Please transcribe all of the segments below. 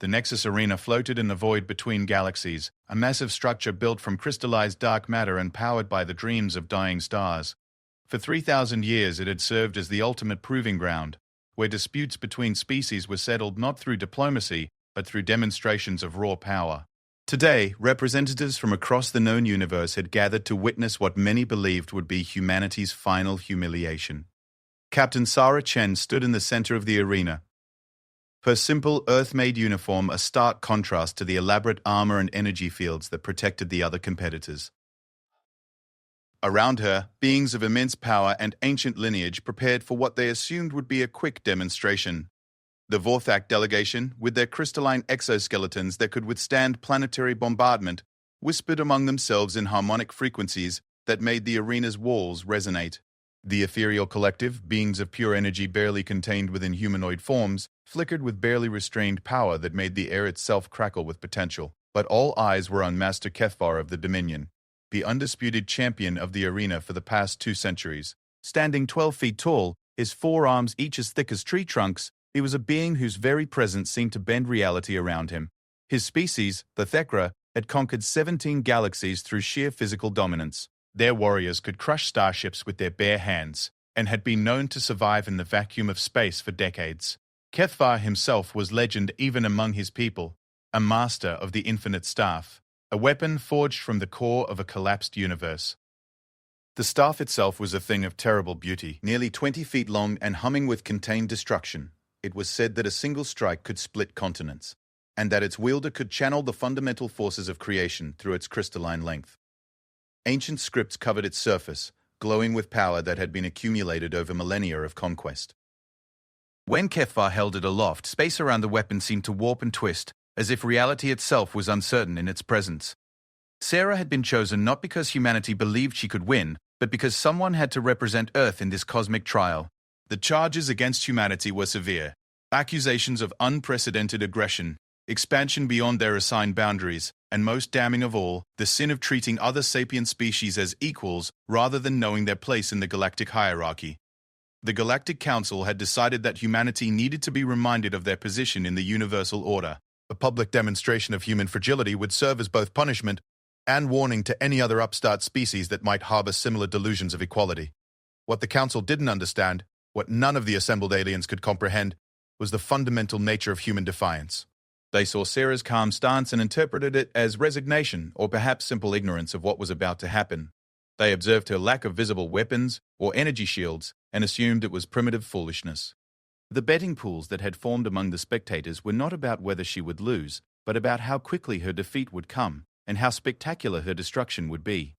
The Nexus Arena floated in the void between galaxies, a massive structure built from crystallized dark matter and powered by the dreams of dying stars. For 3,000 years it had served as the ultimate proving ground, where disputes between species were settled not through diplomacy, but through demonstrations of raw power. Today, representatives from across the known universe had gathered to witness what many believed would be humanity's final humiliation. Captain Sarah Chen stood in the center of the arena, her simple Earth-made uniform a stark contrast to the elaborate armor and energy fields that protected the other competitors. Around her, beings of immense power and ancient lineage prepared for what they assumed would be a quick demonstration. The Vorthak delegation, with their crystalline exoskeletons that could withstand planetary bombardment, whispered among themselves in harmonic frequencies that made the arena's walls resonate. The ethereal collective, beings of pure energy barely contained within humanoid forms, flickered with barely restrained power that made the air itself crackle with potential. But all eyes were on Master Kethvar of the Dominion, the undisputed champion of the arena for the past 2 centuries. Standing 12 feet tall, his forearms each as thick as tree trunks, he was a being whose very presence seemed to bend reality around him. His species, the Thekra, had conquered 17 galaxies through sheer physical dominance. Their warriors could crush starships with their bare hands, and had been known to survive in the vacuum of space for decades. Kethvar himself was legend even among his people, a master of the infinite staff, a weapon forged from the core of a collapsed universe. The staff itself was a thing of terrible beauty, nearly 20 feet long and humming with contained destruction. It was said that a single strike could split continents, and that its wielder could channel the fundamental forces of creation through its crystalline length. Ancient scripts covered its surface, glowing with power that had been accumulated over millennia of conquest. When Kethvar held it aloft, space around the weapon seemed to warp and twist, as if reality itself was uncertain in its presence. Sarah had been chosen not because humanity believed she could win, but because someone had to represent Earth in this cosmic trial. The charges against humanity were severe. Accusations of unprecedented aggression, expansion beyond their assigned boundaries, and most damning of all, the sin of treating other sapient species as equals rather than knowing their place in the galactic hierarchy. The Galactic Council had decided that humanity needed to be reminded of their position in the universal order. A public demonstration of human fragility would serve as both punishment and warning to any other upstart species that might harbor similar delusions of equality. What the Council didn't understand, what none of the assembled aliens could comprehend, was the fundamental nature of human defiance. They saw Sarah's calm stance and interpreted it as resignation or perhaps simple ignorance of what was about to happen. They observed her lack of visible weapons or energy shields and assumed it was primitive foolishness. The betting pools that had formed among the spectators were not about whether she would lose, but about how quickly her defeat would come and how spectacular her destruction would be.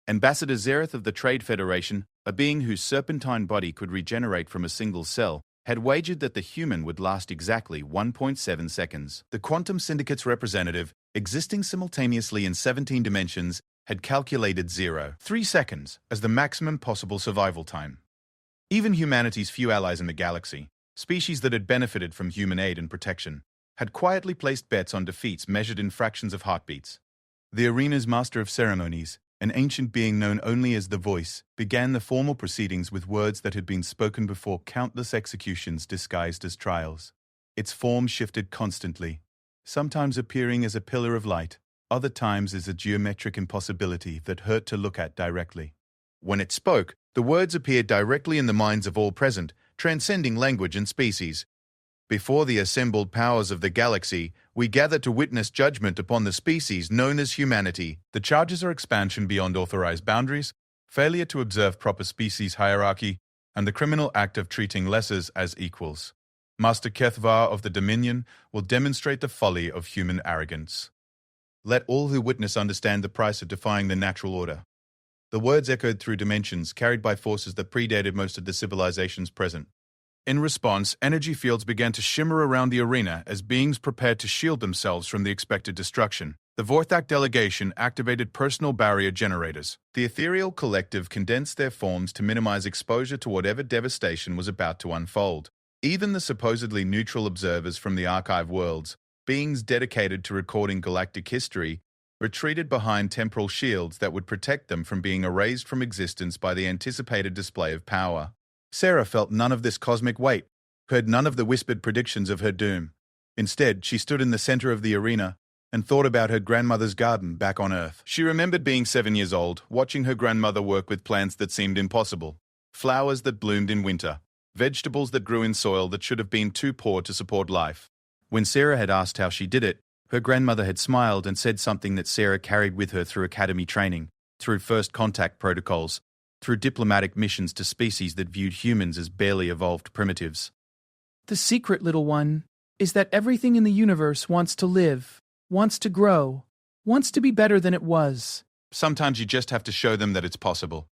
Ambassador Zereth of the Trade Federation, a being whose serpentine body could regenerate from a single cell, had wagered that the human would last exactly 1.7 seconds. The Quantum Syndicate's representative, existing simultaneously in 17 dimensions, had calculated 0.3 seconds as the maximum possible survival time. Even humanity's few allies in the galaxy, species that had benefited from human aid and protection, had quietly placed bets on defeats measured in fractions of heartbeats. The arena's master of ceremonies, an ancient being known only as the Voice, began the formal proceedings with words that had been spoken before countless executions disguised as trials. Its form shifted constantly, sometimes appearing as a pillar of light, other times as a geometric impossibility that hurt to look at directly. When it spoke, the words appeared directly in the minds of all present, transcending language and species. Before the assembled powers of the galaxy, we gather to witness judgment upon the species known as humanity. The charges are expansion beyond authorized boundaries, failure to observe proper species hierarchy, and the criminal act of treating lessers as equals. Master Kethvar of the Dominion will demonstrate the folly of human arrogance. Let all who witness understand the price of defying the natural order. The words echoed through dimensions, carried by forces that predated most of the civilizations present. In response, energy fields began to shimmer around the arena as beings prepared to shield themselves from the expected destruction. The Vorthak delegation activated personal barrier generators. The ethereal collective condensed their forms to minimize exposure to whatever devastation was about to unfold. Even the supposedly neutral observers from the archive worlds, beings dedicated to recording galactic history, retreated behind temporal shields that would protect them from being erased from existence by the anticipated display of power. Sarah felt none of this cosmic weight, heard none of the whispered predictions of her doom. Instead, she stood in the center of the arena and thought about her grandmother's garden back on Earth. She remembered being 7 years old, watching her grandmother work with plants that seemed impossible. Flowers that bloomed in winter. Vegetables that grew in soil that should have been too poor to support life. When Sarah had asked how she did it, her grandmother had smiled and said something that Sarah carried with her through academy training, through first contact protocols, through diplomatic missions to species that viewed humans as barely evolved primitives. The secret, little one, is that everything in the universe wants to live, wants to grow, wants to be better than it was. Sometimes you just have to show them that it's possible.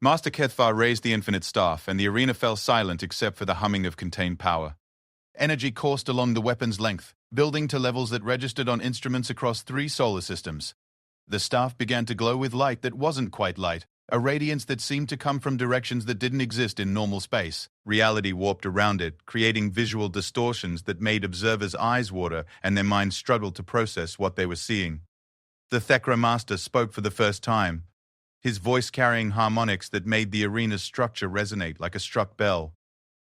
Master Kethvar raised the infinite staff, and the arena fell silent except for the humming of contained power. Energy coursed along the weapon's length, building to levels that registered on instruments across 3 solar systems. The staff began to glow with light that wasn't quite light, a radiance that seemed to come from directions that didn't exist in normal space. Reality warped around it, creating visual distortions that made observers' eyes water and their minds struggle to process what they were seeing. The Thekra Master spoke for the first time, his voice carrying harmonics that made the arena's structure resonate like a struck bell.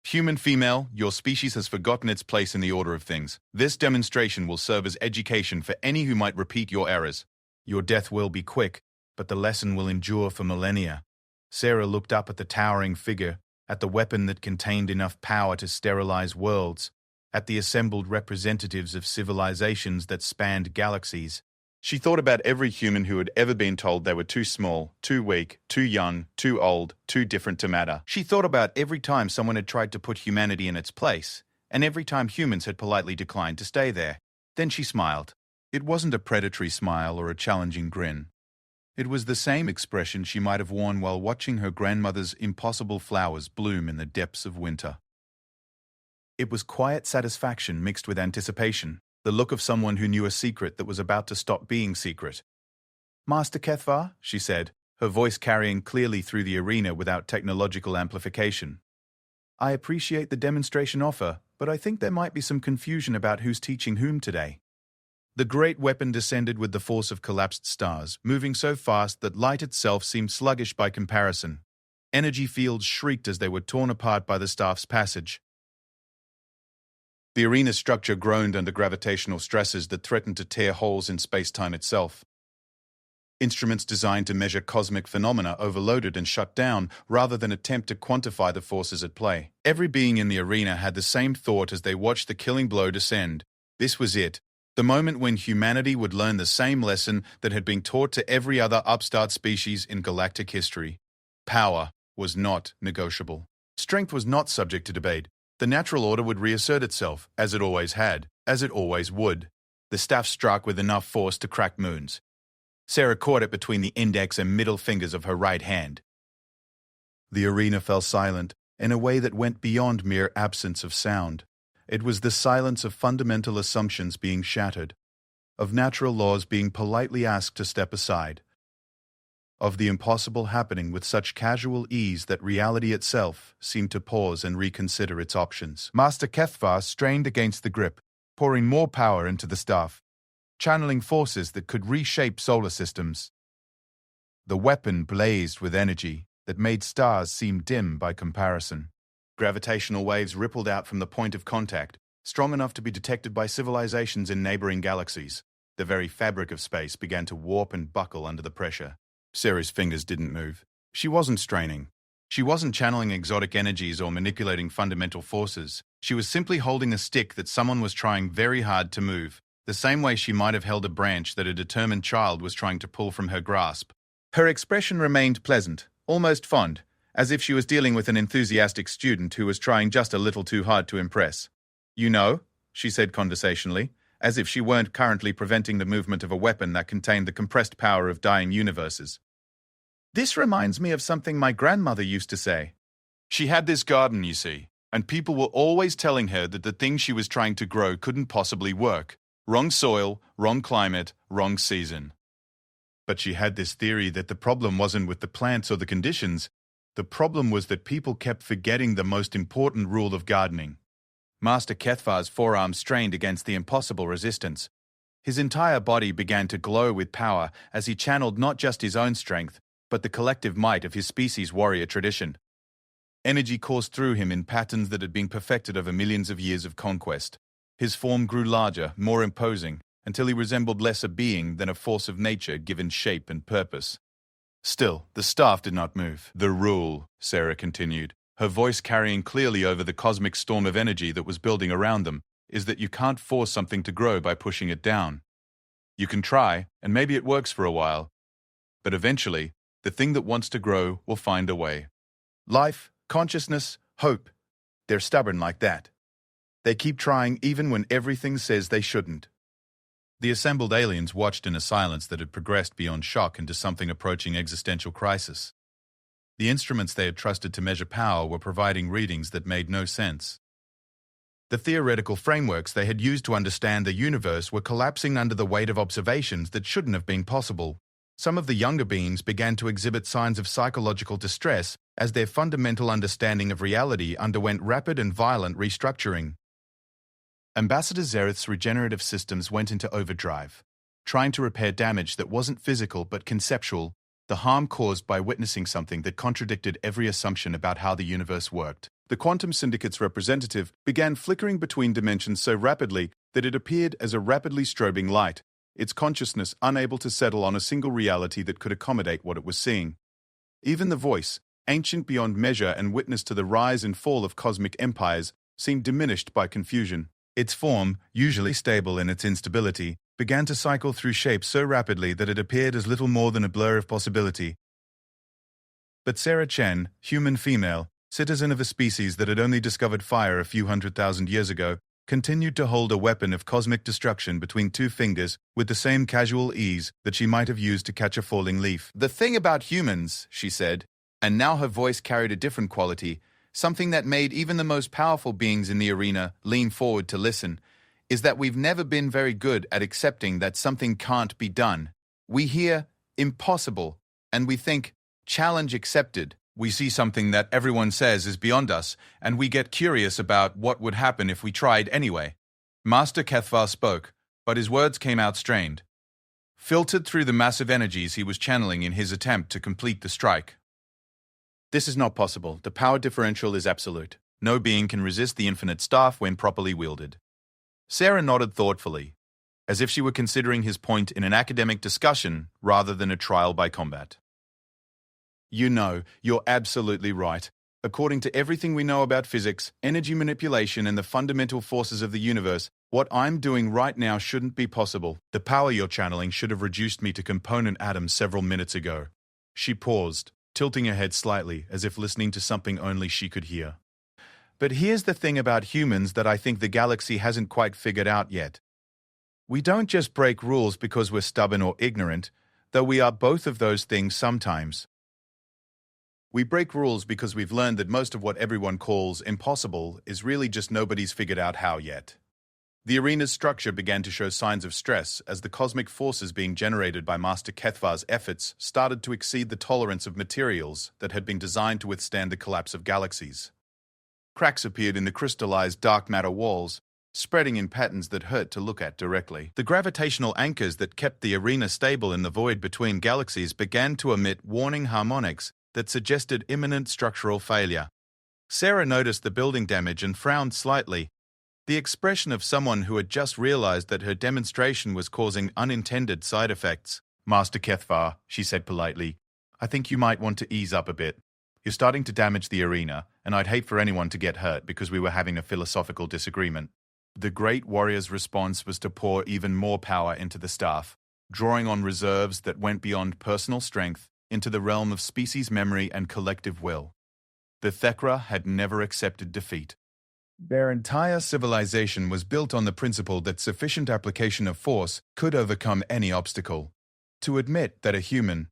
Human female, your species has forgotten its place in the order of things. This demonstration will serve as education for any who might repeat your errors. Your death will be quick, but the lesson will endure for millennia. Sarah looked up at the towering figure, at the weapon that contained enough power to sterilize worlds, at the assembled representatives of civilizations that spanned galaxies. She thought about every human who had ever been told they were too small, too weak, too young, too old, too different to matter. She thought about every time someone had tried to put humanity in its place, and every time humans had politely declined to stay there. Then she smiled. It wasn't a predatory smile or a challenging grin. It was the same expression she might have worn while watching her grandmother's impossible flowers bloom in the depths of winter. It was quiet satisfaction mixed with anticipation, the look of someone who knew a secret that was about to stop being secret. "Master Kethvar," she said, her voice carrying clearly through the arena without technological amplification. "I appreciate the demonstration offer, but I think there might be some confusion about who's teaching whom today." The great weapon descended with the force of collapsed stars, moving so fast that light itself seemed sluggish by comparison. Energy fields shrieked as they were torn apart by the staff's passage. The arena's structure groaned under gravitational stresses that threatened to tear holes in space-time itself. Instruments designed to measure cosmic phenomena overloaded and shut down rather than attempt to quantify the forces at play. Every being in the arena had the same thought as they watched the killing blow descend. This was it. The moment when humanity would learn the same lesson that had been taught to every other upstart species in galactic history. Power was not negotiable. Strength was not subject to debate. The natural order would reassert itself, as it always had, as it always would. The staff struck with enough force to crack moons. Sarah caught it between the index and middle fingers of her right hand. The arena fell silent in a way that went beyond mere absence of sound. It was the silence of fundamental assumptions being shattered, of natural laws being politely asked to step aside, of the impossible happening with such casual ease that reality itself seemed to pause and reconsider its options. Master Kethvar strained against the grip, pouring more power into the staff, channeling forces that could reshape solar systems. The weapon blazed with energy that made stars seem dim by comparison. Gravitational waves rippled out from the point of contact, strong enough to be detected by civilizations in neighboring galaxies. The very fabric of space began to warp and buckle under the pressure. Sarah's fingers didn't move. She wasn't straining. She wasn't channeling exotic energies or manipulating fundamental forces. She was simply holding a stick that someone was trying very hard to move, the same way she might have held a branch that a determined child was trying to pull from her grasp. Her expression remained pleasant, almost fond, as if she was dealing with an enthusiastic student who was trying just a little too hard to impress. "You know," she said conversationally, as if she weren't currently preventing the movement of a weapon that contained the compressed power of dying universes. "This reminds me of something my grandmother used to say. She had this garden, you see, and people were always telling her that the thing she was trying to grow couldn't possibly work. Wrong soil, wrong climate, wrong season. But she had this theory that the problem wasn't with the plants or the conditions. The problem was that people kept forgetting the most important rule of gardening." Master Kethvar's forearm strained against the impossible resistance. His entire body began to glow with power as he channeled not just his own strength, but the collective might of his species' warrior tradition. Energy coursed through him in patterns that had been perfected over millions of years of conquest. His form grew larger, more imposing, until he resembled less a being than a force of nature given shape and purpose. Still, the staff did not move. "The rule," Sarah continued, her voice carrying clearly over the cosmic storm of energy that was building around them, "is that you can't force something to grow by pushing it down. You can try, and maybe it works for a while. But eventually, the thing that wants to grow will find a way. Life, consciousness, hope. They're stubborn like that. They keep trying even when everything says they shouldn't." The assembled aliens watched in a silence that had progressed beyond shock into something approaching existential crisis. The instruments they had trusted to measure power were providing readings that made no sense. The theoretical frameworks they had used to understand the universe were collapsing under the weight of observations that shouldn't have been possible. Some of the younger beings began to exhibit signs of psychological distress as their fundamental understanding of reality underwent rapid and violent restructuring. Ambassador Zereth's regenerative systems went into overdrive, trying to repair damage that wasn't physical but conceptual, the harm caused by witnessing something that contradicted every assumption about how the universe worked. The Quantum Syndicate's representative began flickering between dimensions so rapidly that it appeared as a rapidly strobing light, its consciousness unable to settle on a single reality that could accommodate what it was seeing. Even the voice, ancient beyond measure and witness to the rise and fall of cosmic empires, seemed diminished by confusion. Its form, usually stable in its instability, began to cycle through shapes so rapidly that it appeared as little more than a blur of possibility. But Sarah Chen, human female, citizen of a species that had only discovered fire a few 100,000 years ago, continued to hold a weapon of cosmic destruction between two fingers with the same casual ease that she might have used to catch a falling leaf. "The thing about humans," she said, and now her voice carried a different quality, something that made even the most powerful beings in the arena lean forward to listen, "is that we've never been very good at accepting that something can't be done. We hear impossible, and we think challenge accepted. We see something that everyone says is beyond us, and we get curious about what would happen if we tried anyway." Master Kethvar spoke, but his words came out strained, filtered through the massive energies he was channeling in his attempt to complete the strike. "This is not possible. The power differential is absolute. No being can resist the infinite staff when properly wielded." Sarah nodded thoughtfully, as if she were considering his point in an academic discussion rather than a trial by combat. "You know, you're absolutely right. According to everything we know about physics, energy manipulation, and the fundamental forces of the universe, what I'm doing right now shouldn't be possible. The power you're channeling should have reduced me to component atoms several minutes ago." She paused, tilting her head slightly as if listening to something only she could hear. "But here's the thing about humans that I think the galaxy hasn't quite figured out yet. We don't just break rules because we're stubborn or ignorant, though we are both of those things sometimes. We break rules because we've learned that most of what everyone calls impossible is really just nobody's figured out how yet." The arena's structure began to show signs of stress as the cosmic forces being generated by Master Kethvar's efforts started to exceed the tolerance of materials that had been designed to withstand the collapse of galaxies. Cracks appeared in the crystallized dark matter walls, spreading in patterns that hurt to look at directly. The gravitational anchors that kept the arena stable in the void between galaxies began to emit warning harmonics that suggested imminent structural failure. Sarah noticed the building damage and frowned slightly, the expression of someone who had just realized that her demonstration was causing unintended side effects. "Master Kethvar," she said politely, "I think you might want to ease up a bit. You're starting to damage the arena, and I'd hate for anyone to get hurt because we were having a philosophical disagreement." The great warrior's response was to pour even more power into the staff, drawing on reserves that went beyond personal strength into the realm of species memory and collective will. The Thekra had never accepted defeat. Their entire civilization was built on the principle that sufficient application of force could overcome any obstacle. To admit that a human,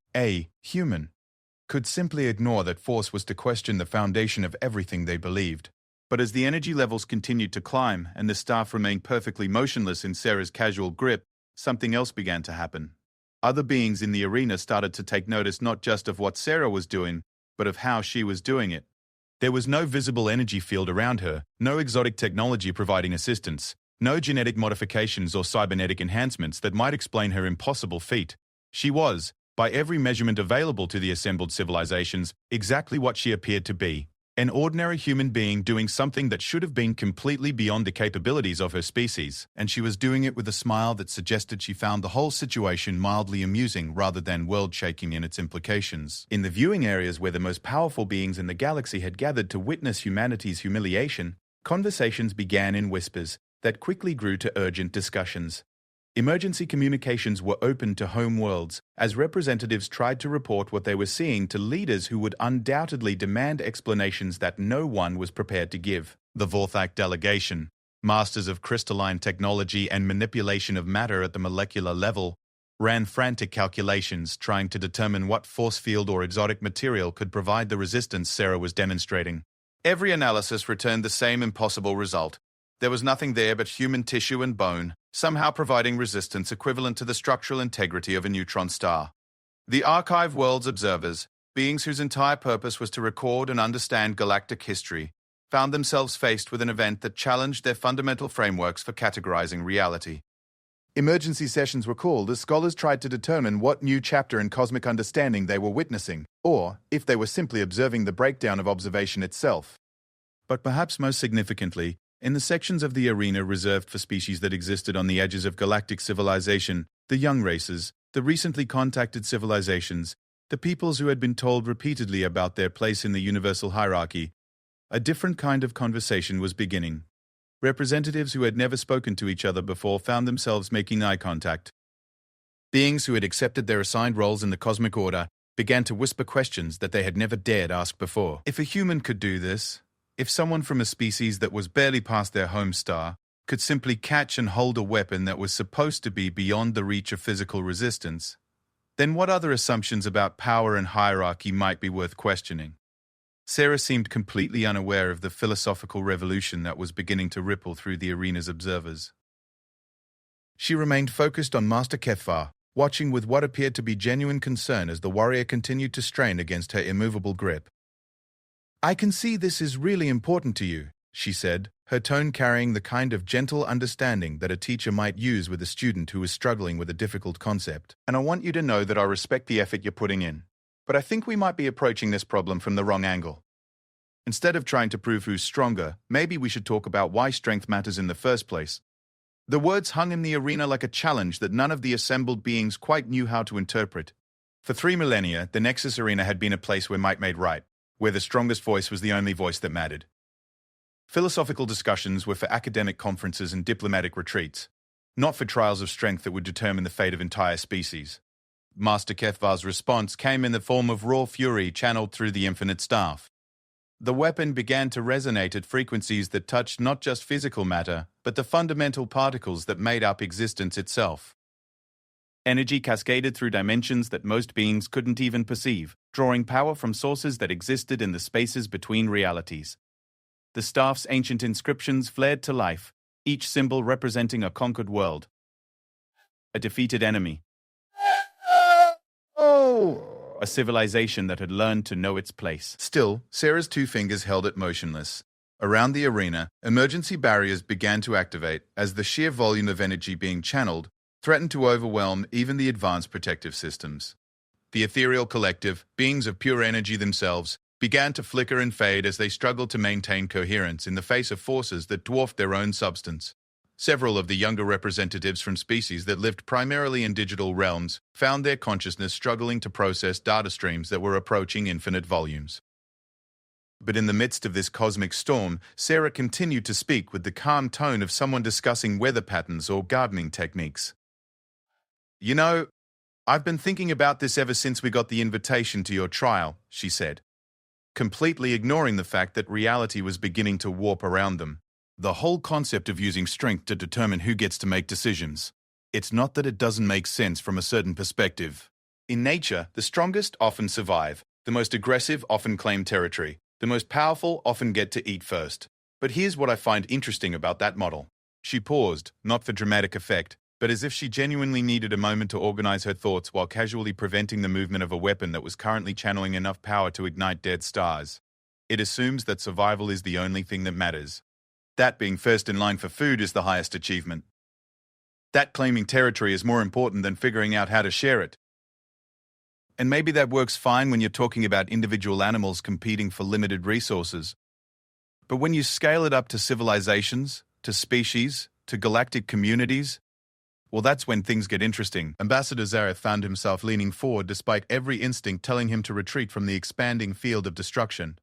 could simply ignore that force was to question the foundation of everything they believed. But as the energy levels continued to climb and the staff remained perfectly motionless in Sarah's casual grip, something else began to happen. Other beings in the arena started to take notice not just of what Sarah was doing, but of how she was doing it. There was no visible energy field around her, no exotic technology providing assistance, no genetic modifications or cybernetic enhancements that might explain her impossible feat. She was, by every measurement available to the assembled civilizations, exactly what she appeared to be, An ordinary human being doing something that should have been completely beyond the capabilities of her species, and she was doing it with a smile that suggested she found the whole situation mildly amusing rather than world-shaking in its implications. In the viewing areas where the most powerful beings in the galaxy had gathered to witness humanity's humiliation, conversations began in whispers that quickly grew to urgent discussions. Emergency communications were opened to home worlds as representatives tried to report what they were seeing to leaders who would undoubtedly demand explanations that no one was prepared to give. The Vorthak delegation, masters of crystalline technology and manipulation of matter at the molecular level, ran frantic calculations trying to determine what force field or exotic material could provide the resistance Sarah was demonstrating. Every analysis returned the same impossible result. There was nothing there but human tissue and bone, somehow providing resistance equivalent to the structural integrity of a neutron star. The Archive World's observers, beings whose entire purpose was to record and understand galactic history, found themselves faced with an event that challenged their fundamental frameworks for categorizing reality. Emergency sessions were called as scholars tried to determine what new chapter in cosmic understanding they were witnessing, or if they were simply observing the breakdown of observation itself. But perhaps most significantly, in the sections of the arena reserved for species that existed on the edges of galactic civilization, the young races, the recently contacted civilizations, the peoples who had been told repeatedly about their place in the universal hierarchy, a different kind of conversation was beginning. Representatives who had never spoken to each other before found themselves making eye contact. Beings who had accepted their assigned roles in the cosmic order began to whisper questions that they had never dared ask before. If a human could do this, if someone from a species that was barely past their home star could simply catch and hold a weapon that was supposed to be beyond the reach of physical resistance, then what other assumptions about power and hierarchy might be worth questioning? Sarah seemed completely unaware of the philosophical revolution that was beginning to ripple through the arena's observers. She remained focused on Master Kethvar, watching with what appeared to be genuine concern as the warrior continued to strain against her immovable grip. "I can see this is really important to you," she said, her tone carrying the kind of gentle understanding that a teacher might use with a student who is struggling with a difficult concept. "And I want you to know that I respect the effort you're putting in. But I think we might be approaching this problem from the wrong angle. Instead of trying to prove who's stronger, maybe we should talk about why strength matters in the first place." The words hung in the arena like a challenge that none of the assembled beings quite knew how to interpret. For 3 millennia, the Nexus Arena had been a place where might made right, where the strongest voice was the only voice that mattered. Philosophical discussions were for academic conferences and diplomatic retreats, not for trials of strength that would determine the fate of entire species. Master Kethvar's response came in the form of raw fury channeled through the infinite staff. The weapon began to resonate at frequencies that touched not just physical matter, but the fundamental particles that made up existence itself. Energy cascaded through dimensions that most beings couldn't even perceive, drawing power from sources that existed in the spaces between realities. The staff's ancient inscriptions flared to life, each symbol representing a conquered world, a defeated enemy, a civilization that had learned to know its place. Still, Sarah's 2 fingers held it motionless. Around the arena, emergency barriers began to activate as the sheer volume of energy being channeled threatened to overwhelm even the advanced protective systems. The ethereal collective, beings of pure energy themselves, began to flicker and fade as they struggled to maintain coherence in the face of forces that dwarfed their own substance. Several of the younger representatives from species that lived primarily in digital realms found their consciousness struggling to process data streams that were approaching infinite volumes. But in the midst of this cosmic storm, Sarah continued to speak with the calm tone of someone discussing weather patterns or gardening techniques. "You know, I've been thinking about this ever since we got the invitation to your trial," she said, completely ignoring the fact that reality was beginning to warp around them. "The whole concept of using strength to determine who gets to make decisions. It's not that it doesn't make sense from a certain perspective. In nature, the strongest often survive, the most aggressive often claim territory, the most powerful often get to eat first. But here's what I find interesting about that model." She paused, not for dramatic effect, but as if she genuinely needed a moment to organize her thoughts while casually preventing the movement of a weapon that was currently channeling enough power to ignite dead stars. "It assumes that survival is the only thing that matters. That being first in line for food is the highest achievement. That claiming territory is more important than figuring out how to share it. And maybe that works fine when you're talking about individual animals competing for limited resources. But when you scale it up to civilizations, to species, to galactic communities, well, that's when things get interesting. Ambassador Zareth found himself leaning forward despite every instinct telling him to retreat from the expanding field of destruction.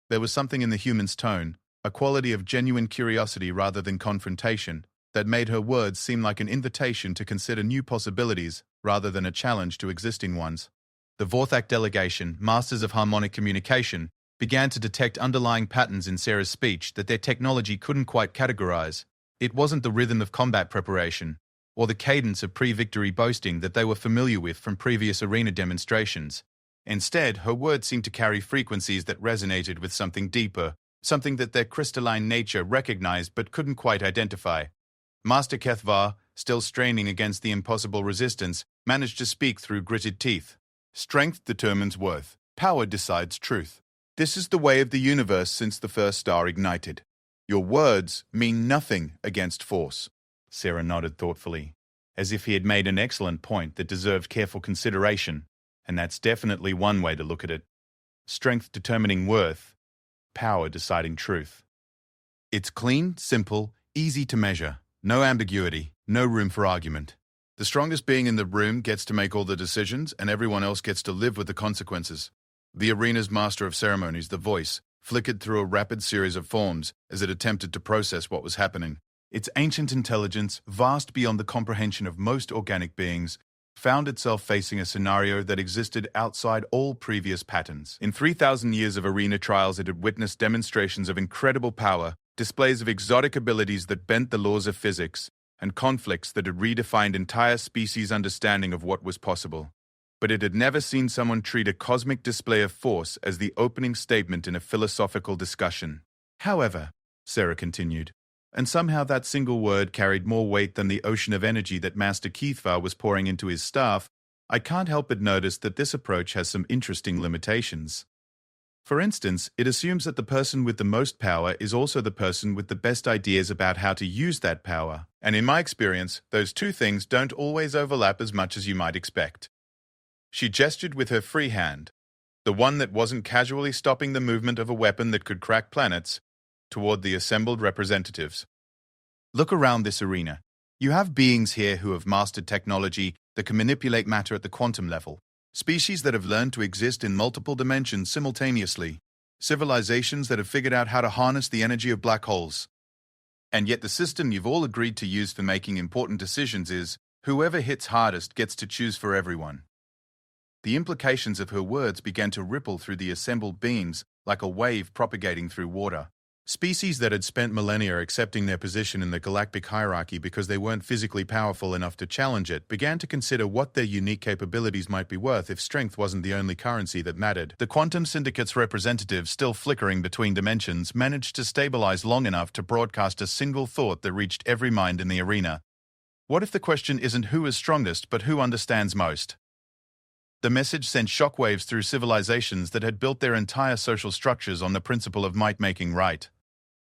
There was something in the human's tone, a quality of genuine curiosity rather than confrontation, that made her words seem like an invitation to consider new possibilities rather than a challenge to existing ones. The Vorthak delegation, masters of harmonic communication, began to detect underlying patterns in Sarah's speech that their technology couldn't quite categorize. It wasn't the rhythm of combat preparation, or the cadence of pre-victory boasting that they were familiar with from previous arena demonstrations. Instead, her words seemed to carry frequencies that resonated with something deeper, something that their crystalline nature recognized but couldn't quite identify. Master Kethvar, still straining against the impossible resistance, managed to speak through gritted teeth. Strength determines worth. Power decides truth. This is the way of the universe since the first star ignited. Your words mean nothing against force. Sarah nodded thoughtfully, as if he had made an excellent point that deserved careful consideration, and that's definitely one way to look at it. Strength determining worth, power deciding truth. It's clean, simple, easy to measure. No ambiguity, no room for argument. The strongest being in the room gets to make all the decisions, and everyone else gets to live with the consequences. The arena's master of ceremonies, the voice, flickered through a rapid series of forms as it attempted to process what was happening. Its ancient intelligence, vast beyond the comprehension of most organic beings, found itself facing a scenario that existed outside all previous patterns. In 3,000 years of arena trials, it had witnessed demonstrations of incredible power, displays of exotic abilities that bent the laws of physics, and conflicts that had redefined entire species' understanding of what was possible. But it had never seen someone treat a cosmic display of force as the opening statement in a philosophical discussion. However, Sarah continued, and somehow that single word carried more weight than the ocean of energy that Master Kethvar was pouring into his staff, I can't help but notice that this approach has some interesting limitations. For instance, it assumes that the person with the most power is also the person with the best ideas about how to use that power. And in my experience, those two things don't always overlap as much as you might expect. She gestured with her free hand, the one that wasn't casually stopping the movement of a weapon that could crack planets, toward the assembled representatives. Look around this arena. You have beings here who have mastered technology that can manipulate matter at the quantum level. Species that have learned to exist in multiple dimensions simultaneously. Civilizations that have figured out how to harness the energy of black holes. And yet the system you've all agreed to use for making important decisions is, whoever hits hardest gets to choose for everyone. The implications of her words began to ripple through the assembled beings like a wave propagating through water. Species that had spent millennia accepting their position in the galactic hierarchy because they weren't physically powerful enough to challenge it began to consider what their unique capabilities might be worth if strength wasn't the only currency that mattered. The Quantum Syndicate's representatives, still flickering between dimensions, managed to stabilize long enough to broadcast a single thought that reached every mind in the arena. What if the question isn't who is strongest, but who understands most? The message sent shockwaves through civilizations that had built their entire social structures on the principle of might making right.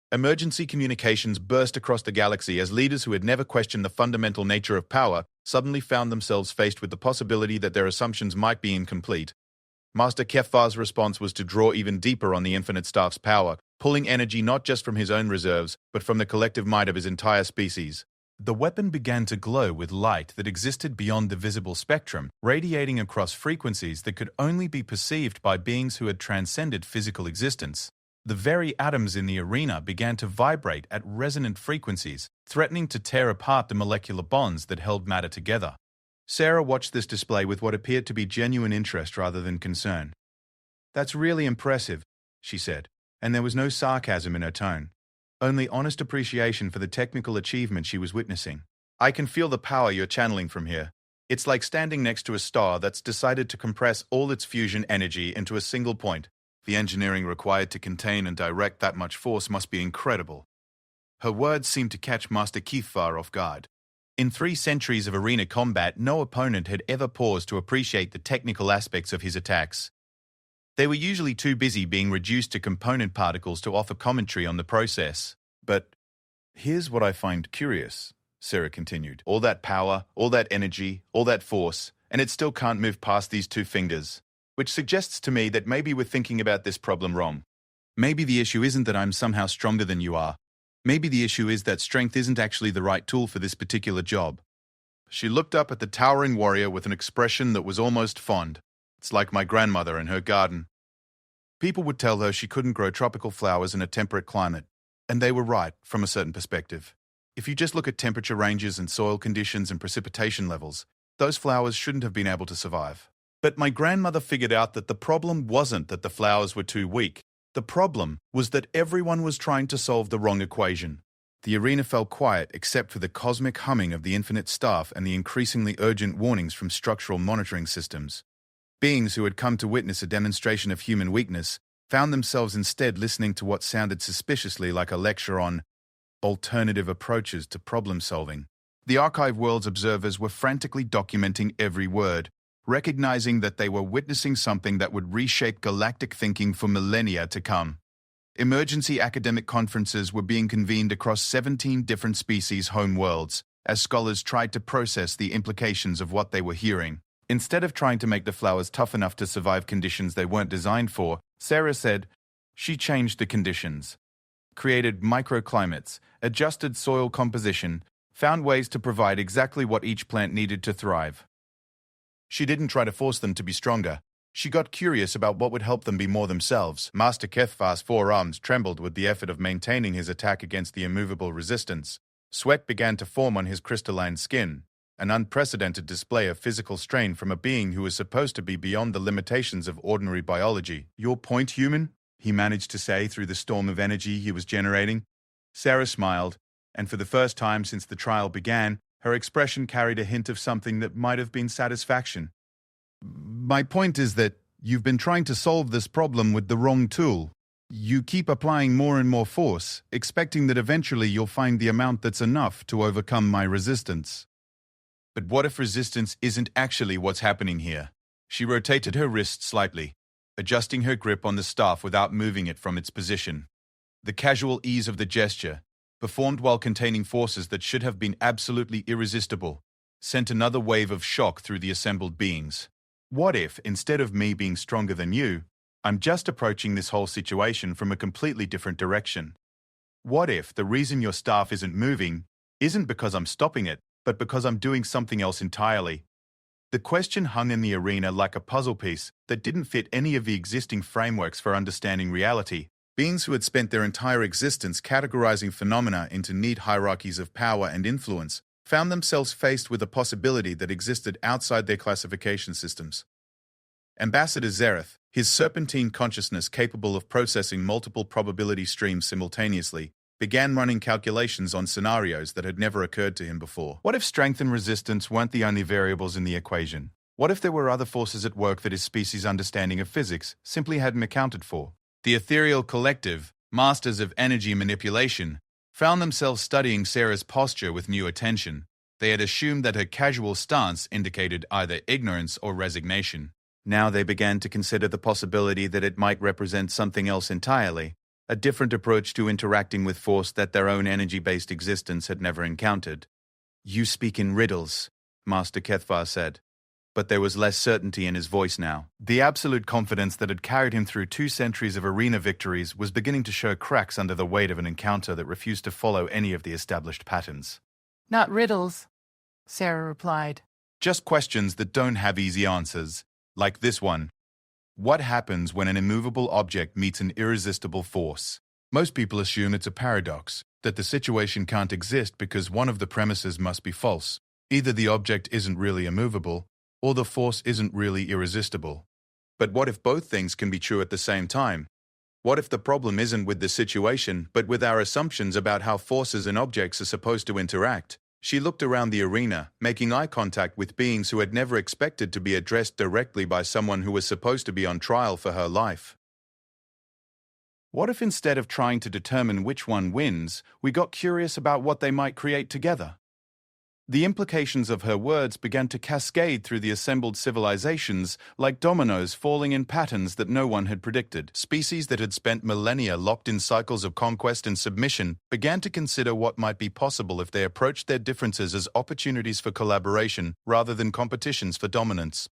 Emergency communications burst across the galaxy as leaders who had never questioned the fundamental nature of power suddenly found themselves faced with the possibility that their assumptions might be incomplete. Master Kethvar's response was to draw even deeper on the Infinite Staff's power, pulling energy not just from his own reserves, but from the collective might of his entire species. The weapon began to glow with light that existed beyond the visible spectrum, radiating across frequencies that could only be perceived by beings who had transcended physical existence. The very atoms in the arena began to vibrate at resonant frequencies, threatening to tear apart the molecular bonds that held matter together. Sarah watched this display with what appeared to be genuine interest rather than concern. "That's really impressive," she said, and there was no sarcasm in her tone, only honest appreciation for the technical achievement she was witnessing. "I can feel the power you're channeling from here. It's like standing next to a star that's decided to compress all its fusion energy into a single point. The engineering required to contain and direct that much force must be incredible." Her words seemed to catch Master Kethvar off guard. In 3 centuries of arena combat, no opponent had ever paused to appreciate the technical aspects of his attacks. They were usually too busy being reduced to component particles to offer commentary on the process. "But here's what I find curious," Sarah continued. "All that power, all that energy, all that force, and it still can't move past these two fingers, which suggests to me that maybe we're thinking about this problem wrong. Maybe the issue isn't that I'm somehow stronger than you are. Maybe the issue is that strength isn't actually the right tool for this particular job. She looked up at the towering warrior with an expression that was almost fond. It's like my grandmother in her garden. People would tell her she couldn't grow tropical flowers in a temperate climate, and they were right from a certain perspective. If you just look at temperature ranges and soil conditions and precipitation levels, those flowers shouldn't have been able to survive. But my grandmother figured out that the problem wasn't that the flowers were too weak. The problem was that everyone was trying to solve the wrong equation. The arena fell quiet except for the cosmic humming of the infinite staff and the increasingly urgent warnings from structural monitoring systems. Beings who had come to witness a demonstration of human weakness found themselves instead listening to what sounded suspiciously like a lecture on alternative approaches to problem solving. The Archive World's observers were frantically documenting every word, recognizing that they were witnessing something that would reshape galactic thinking for millennia to come. Emergency academic conferences were being convened across 17 different species' home worlds, as scholars tried to process the implications of what they were hearing. Instead of trying to make the flowers tough enough to survive conditions they weren't designed for, Sarah said, she changed the conditions, created microclimates, adjusted soil composition, found ways to provide exactly what each plant needed to thrive. She didn't try to force them to be stronger. She got curious about what would help them be more themselves. Master Kethvar's forearms trembled with the effort of maintaining his attack against the immovable resistance. Sweat began to form on his crystalline skin, an unprecedented display of physical strain from a being who was supposed to be beyond the limitations of ordinary biology. "Your point, human?" he managed to say through the storm of energy he was generating. Sarah smiled, and for the first time since the trial began, her expression carried a hint of something that might have been satisfaction. "My point is that you've been trying to solve this problem with the wrong tool. You keep applying more and more force, expecting that eventually you'll find the amount that's enough to overcome my resistance. But what if resistance isn't actually what's happening here?" She rotated her wrist slightly, adjusting her grip on the staff without moving it from its position. The casual ease of the gesture, performed while containing forces that should have been absolutely irresistible, sent another wave of shock through the assembled beings. What if, instead of me being stronger than you, I'm just approaching this whole situation from a completely different direction? What if the reason your staff isn't moving isn't because I'm stopping it, but because I'm doing something else entirely? The question hung in the arena like a puzzle piece that didn't fit any of the existing frameworks for understanding reality. Beings who had spent their entire existence categorizing phenomena into neat hierarchies of power and influence found themselves faced with a possibility that existed outside their classification systems. Ambassador Zereth, his serpentine consciousness capable of processing multiple probability streams simultaneously, began running calculations on scenarios that had never occurred to him before. What if strength and resistance weren't the only variables in the equation? What if there were other forces at work that his species' understanding of physics simply hadn't accounted for? The ethereal collective, masters of energy manipulation, found themselves studying Sarah's posture with new attention. They had assumed that her casual stance indicated either ignorance or resignation. Now they began to consider the possibility that it might represent something else entirely, a different approach to interacting with force that their own energy-based existence had never encountered. "You speak in riddles," Master Kethvar said, but there was less certainty in his voice now. The absolute confidence that had carried him through 2 centuries of arena victories was beginning to show cracks under the weight of an encounter that refused to follow any of the established patterns. "Not riddles," Sarah replied. "Just questions that don't have easy answers, like this one. What happens when an immovable object meets an irresistible force? Most people assume it's a paradox, that the situation can't exist because one of the premises must be false. Either the object isn't really immovable, or the force isn't really irresistible. But what if both things can be true at the same time? What if the problem isn't with the situation, but with our assumptions about how forces and objects are supposed to interact?" She looked around the arena, making eye contact with beings who had never expected to be addressed directly by someone who was supposed to be on trial for her life. What if instead of trying to determine which one wins, we got curious about what they might create together? The implications of her words began to cascade through the assembled civilizations like dominoes falling in patterns that no one had predicted. Species that had spent millennia locked in cycles of conquest and submission began to consider what might be possible if they approached their differences as opportunities for collaboration rather than competitions for dominance.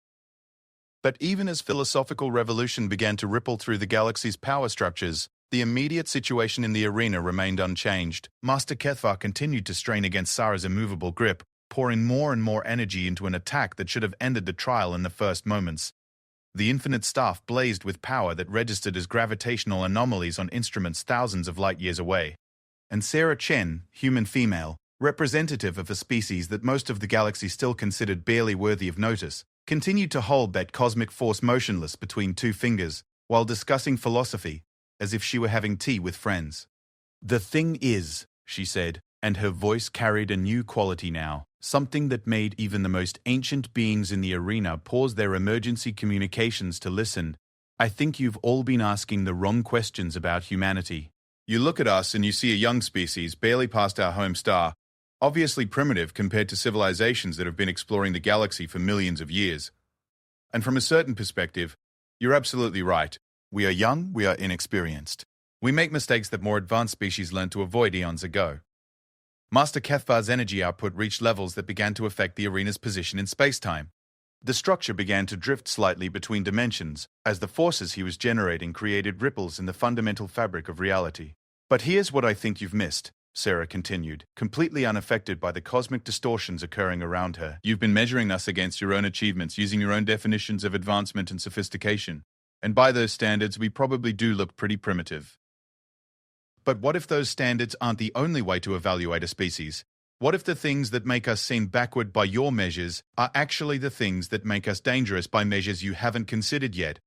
But even as philosophical revolution began to ripple through the galaxy's power structures, the immediate situation in the arena remained unchanged. Master Kethvar continued to strain against Sara's immovable grip, pouring more and more energy into an attack that should have ended the trial in the first moments. The infinite staff blazed with power that registered as gravitational anomalies on instruments thousands of light years away. And Sarah Chen, human female, representative of a species that most of the galaxy still considered barely worthy of notice, continued to hold that cosmic force motionless between two fingers, while discussing philosophy, as if she were having tea with friends. "The thing is," she said, and her voice carried a new quality now, something that made even the most ancient beings in the arena pause their emergency communications to listen. "I think you've all been asking the wrong questions about humanity. You look at us and you see a young species barely past our home star, obviously primitive compared to civilizations that have been exploring the galaxy for millions of years. And from a certain perspective, you're absolutely right. We are young, we are inexperienced. We make mistakes that more advanced species learned to avoid eons ago." Master Kethvar's energy output reached levels that began to affect the arena's position in space-time. The structure began to drift slightly between dimensions, as the forces he was generating created ripples in the fundamental fabric of reality. "But here's what I think you've missed," Sarah continued, completely unaffected by the cosmic distortions occurring around her. "You've been measuring us against your own achievements, using your own definitions of advancement and sophistication. And by those standards, we probably do look pretty primitive. But what if those standards aren't the only way to evaluate a species? What if the things that make us seem backward by your measures are actually the things that make us dangerous by measures you haven't considered yet?"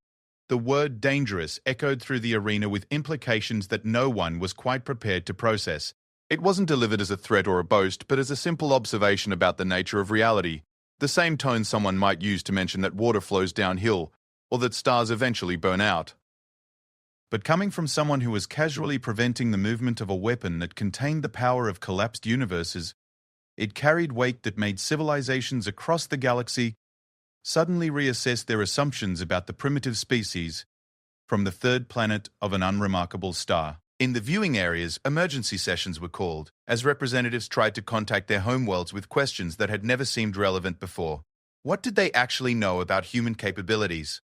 The word dangerous echoed through the arena with implications that no one was quite prepared to process. It wasn't delivered as a threat or a boast, but as a simple observation about the nature of reality, the same tone someone might use to mention that water flows downhill, or that stars eventually burn out. But coming from someone who was casually preventing the movement of a weapon that contained the power of collapsed universes, it carried weight that made civilizations across the galaxy suddenly reassess their assumptions about the primitive species from the third planet of an unremarkable star. In the viewing areas, emergency sessions were called, as representatives tried to contact their homeworlds with questions that had never seemed relevant before. What did they actually know about human capabilities?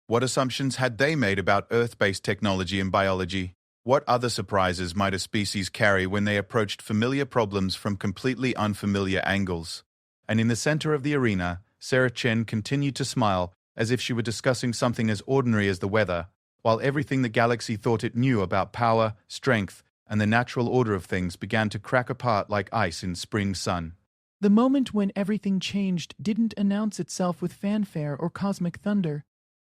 What assumptions had they made about Earth-based technology and biology? What other surprises might a species carry when they approached familiar problems from completely unfamiliar angles? And in the center of the arena, Sarah Chen continued to smile as if she were discussing something as ordinary as the weather, while everything the galaxy thought it knew about power, strength, and the natural order of things began to crack apart like ice in spring sun. The moment when everything changed didn't announce itself with fanfare or cosmic thunder.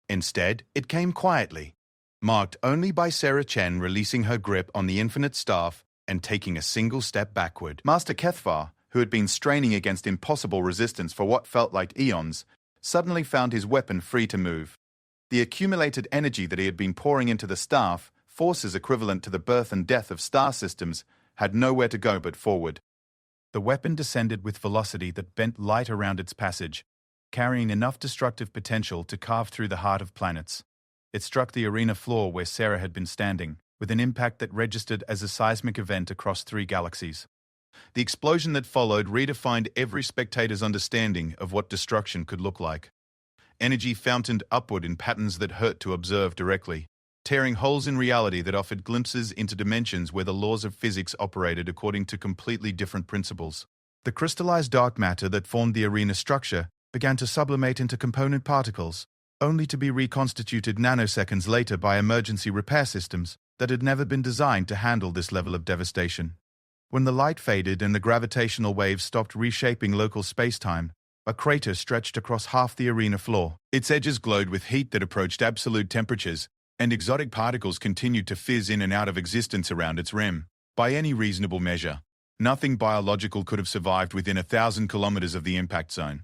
Instead, it came quietly, marked only by Sarah Chen releasing her grip on the infinite staff and taking a single step backward. Master Kethvar, who had been straining against impossible resistance for what felt like eons, suddenly found his weapon free to move. The accumulated energy that he had been pouring into the staff, forces equivalent to the birth and death of star systems, had nowhere to go but forward. The weapon descended with velocity that bent light around its passage, carrying enough destructive potential to carve through the heart of planets. It struck the arena floor where Sarah had been standing, with an impact that registered as a seismic event across 3 galaxies. The explosion that followed redefined every spectator's understanding of what destruction could look like. Energy fountained upward in patterns that hurt to observe directly, tearing holes in reality that offered glimpses into dimensions where the laws of physics operated according to completely different principles. The crystallized dark matter that formed the arena structure began to sublimate into component particles, only to be reconstituted nanoseconds later by emergency repair systems that had never been designed to handle this level of devastation. When the light faded and the gravitational waves stopped reshaping local space-time, a crater stretched across half the arena floor. Its edges glowed with heat that approached absolute temperatures, and exotic particles continued to fizz in and out of existence around its rim. By any reasonable measure, nothing biological could have survived within 1,000 kilometers of the impact zone.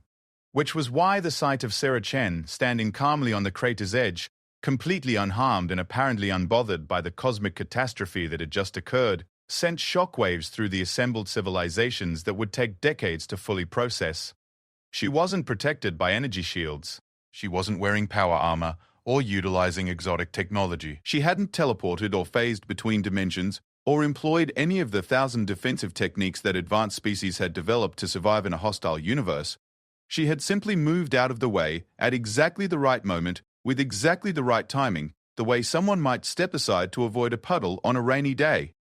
Which was why the sight of Sarah Chen standing calmly on the crater's edge, completely unharmed and apparently unbothered by the cosmic catastrophe that had just occurred, sent shockwaves through the assembled civilizations that would take decades to fully process. She wasn't protected by energy shields. She wasn't wearing power armor or utilizing exotic technology. She hadn't teleported or phased between dimensions or employed any of the 1,000 defensive techniques that advanced species had developed to survive in a hostile universe. She had simply moved out of the way at exactly the right moment with exactly the right timing, the way someone might step aside to avoid a puddle on a rainy day.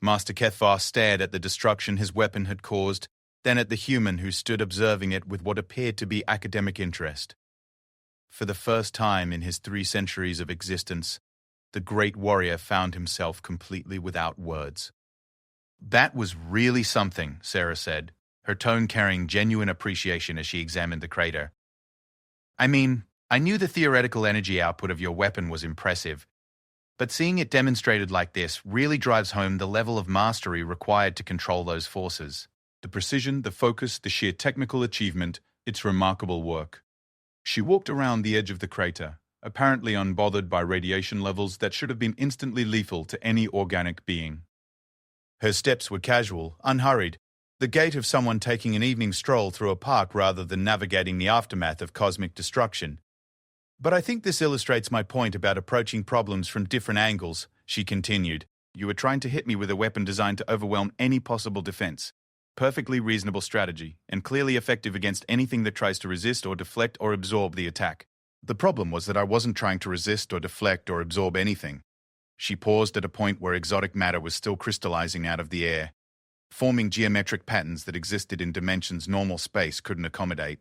Master Kethvar stared at the destruction his weapon had caused, then at the human who stood observing it with what appeared to be academic interest. For the first time in his 3 centuries of existence, the great warrior found himself completely without words. "That was really something," Sarah said, her tone carrying genuine appreciation as she examined the crater. "I mean, I knew the theoretical energy output of your weapon was impressive, but seeing it demonstrated like this really drives home the level of mastery required to control those forces. The precision, the focus, the sheer technical achievement, it's remarkable work." She walked around the edge of the crater, apparently unbothered by radiation levels that should have been instantly lethal to any organic being. Her steps were casual, unhurried, the gait of someone taking an evening stroll through a park rather than navigating the aftermath of cosmic destruction. "But I think this illustrates my point about approaching problems from different angles," she continued. "You were trying to hit me with a weapon designed to overwhelm any possible defense. Perfectly reasonable strategy, and clearly effective against anything that tries to resist or deflect or absorb the attack. The problem was that I wasn't trying to resist or deflect or absorb anything." She paused at a point where exotic matter was still crystallizing out of the air, forming geometric patterns that existed in dimensions normal space couldn't accommodate.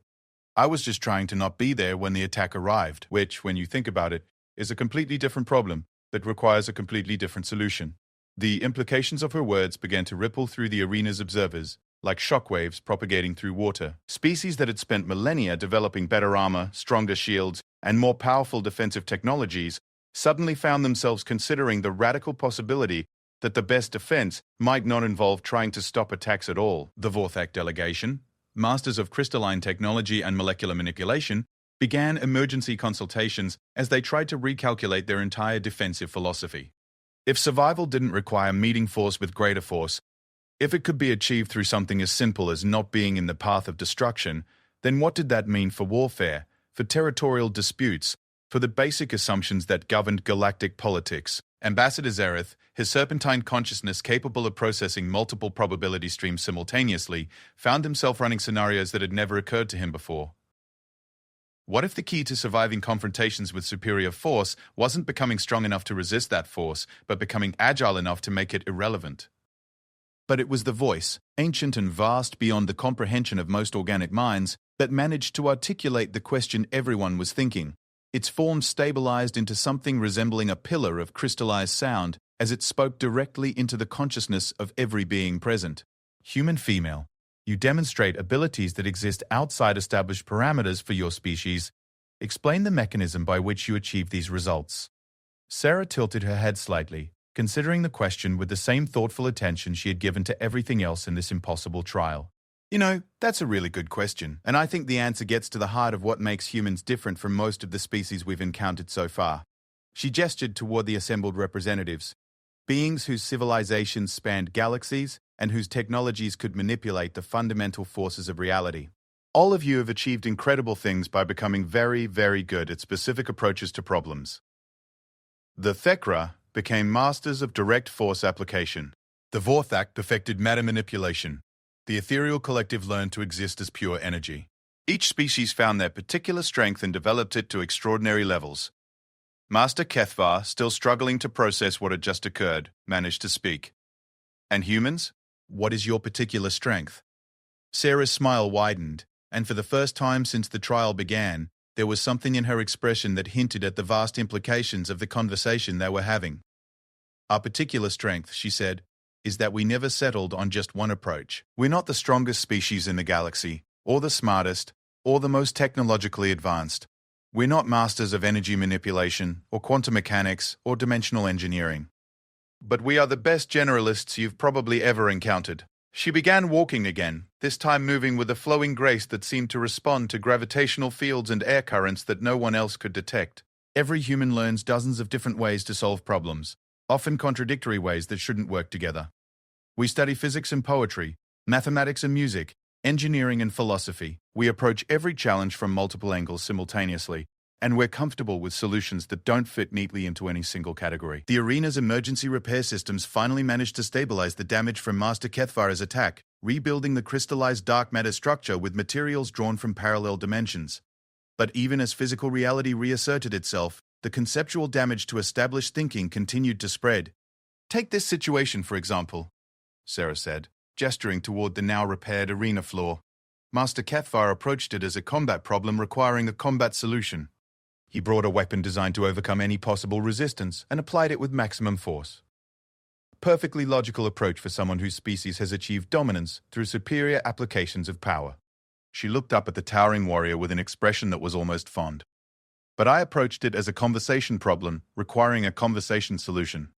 "I was just trying to not be there when the attack arrived, which, when you think about it, is a completely different problem that requires a completely different solution." The implications of her words began to ripple through the arena's observers, like shockwaves propagating through water. Species that had spent millennia developing better armor, stronger shields, and more powerful defensive technologies suddenly found themselves considering the radical possibility that the best defense might not involve trying to stop attacks at all. The Vorthak delegation, masters of crystalline technology and molecular manipulation, began emergency consultations as they tried to recalculate their entire defensive philosophy. If survival didn't require meeting force with greater force, if it could be achieved through something as simple as not being in the path of destruction, then what did that mean for warfare, for territorial disputes, for the basic assumptions that governed galactic politics? Ambassador Zareth, his serpentine consciousness capable of processing multiple probability streams simultaneously, found himself running scenarios that had never occurred to him before. What if the key to surviving confrontations with superior force wasn't becoming strong enough to resist that force, but becoming agile enough to make it irrelevant? But it was the voice, ancient and vast beyond the comprehension of most organic minds, that managed to articulate the question everyone was thinking. Its form stabilized into something resembling a pillar of crystallized sound as it spoke directly into the consciousness of every being present. "Human female, you demonstrate abilities that exist outside established parameters for your species. Explain the mechanism by which you achieve these results." Sarah tilted her head slightly, considering the question with the same thoughtful attention she had given to everything else in this impossible trial. "You know, that's a really good question, and I think the answer gets to the heart of what makes humans different from most of the species we've encountered so far." She gestured toward the assembled representatives, beings whose civilizations spanned galaxies and whose technologies could manipulate the fundamental forces of reality. "All of you have achieved incredible things by becoming very, very good at specific approaches to problems. The Thekra became masters of direct force application. The Vorthak perfected matter manipulation. The ethereal collective learned to exist as pure energy. Each species found their particular strength and developed it to extraordinary levels. Master Kethvar, still struggling to process what had just occurred, managed to speak. And humans? What is your particular strength?" Sarah's smile widened, and for the first time since the trial began, there was something in her expression that hinted at the vast implications of the conversation they were having. "Our particular strength," she said, "is that we never settled on just one approach. We're not the strongest species in the galaxy, or the smartest, or the most technologically advanced. We're not masters of energy manipulation, or quantum mechanics, or dimensional engineering. But we are the best generalists you've probably ever encountered." She began walking again, this time moving with a flowing grace that seemed to respond to gravitational fields and air currents that no one else could detect. "Every human learns dozens of different ways to solve problems, often contradictory ways that shouldn't work together. We study physics and poetry, mathematics and music, engineering and philosophy. We approach every challenge from multiple angles simultaneously, and we're comfortable with solutions that don't fit neatly into any single category. The arena's emergency repair systems finally managed to stabilize the damage from Master Kethvar's attack, rebuilding the crystallized dark matter structure with materials drawn from parallel dimensions. But even as physical reality reasserted itself, the conceptual damage to established thinking continued to spread. Take this situation, for example, Sarah said, gesturing toward the now repaired arena floor. Master Kethvar approached it as a combat problem requiring a combat solution. He brought a weapon designed to overcome any possible resistance and applied it with maximum force. Perfectly logical approach for someone whose species has achieved dominance through superior applications of power. She looked up at the towering warrior with an expression that was almost fond. But I approached it as a conversation problem requiring a conversation solution.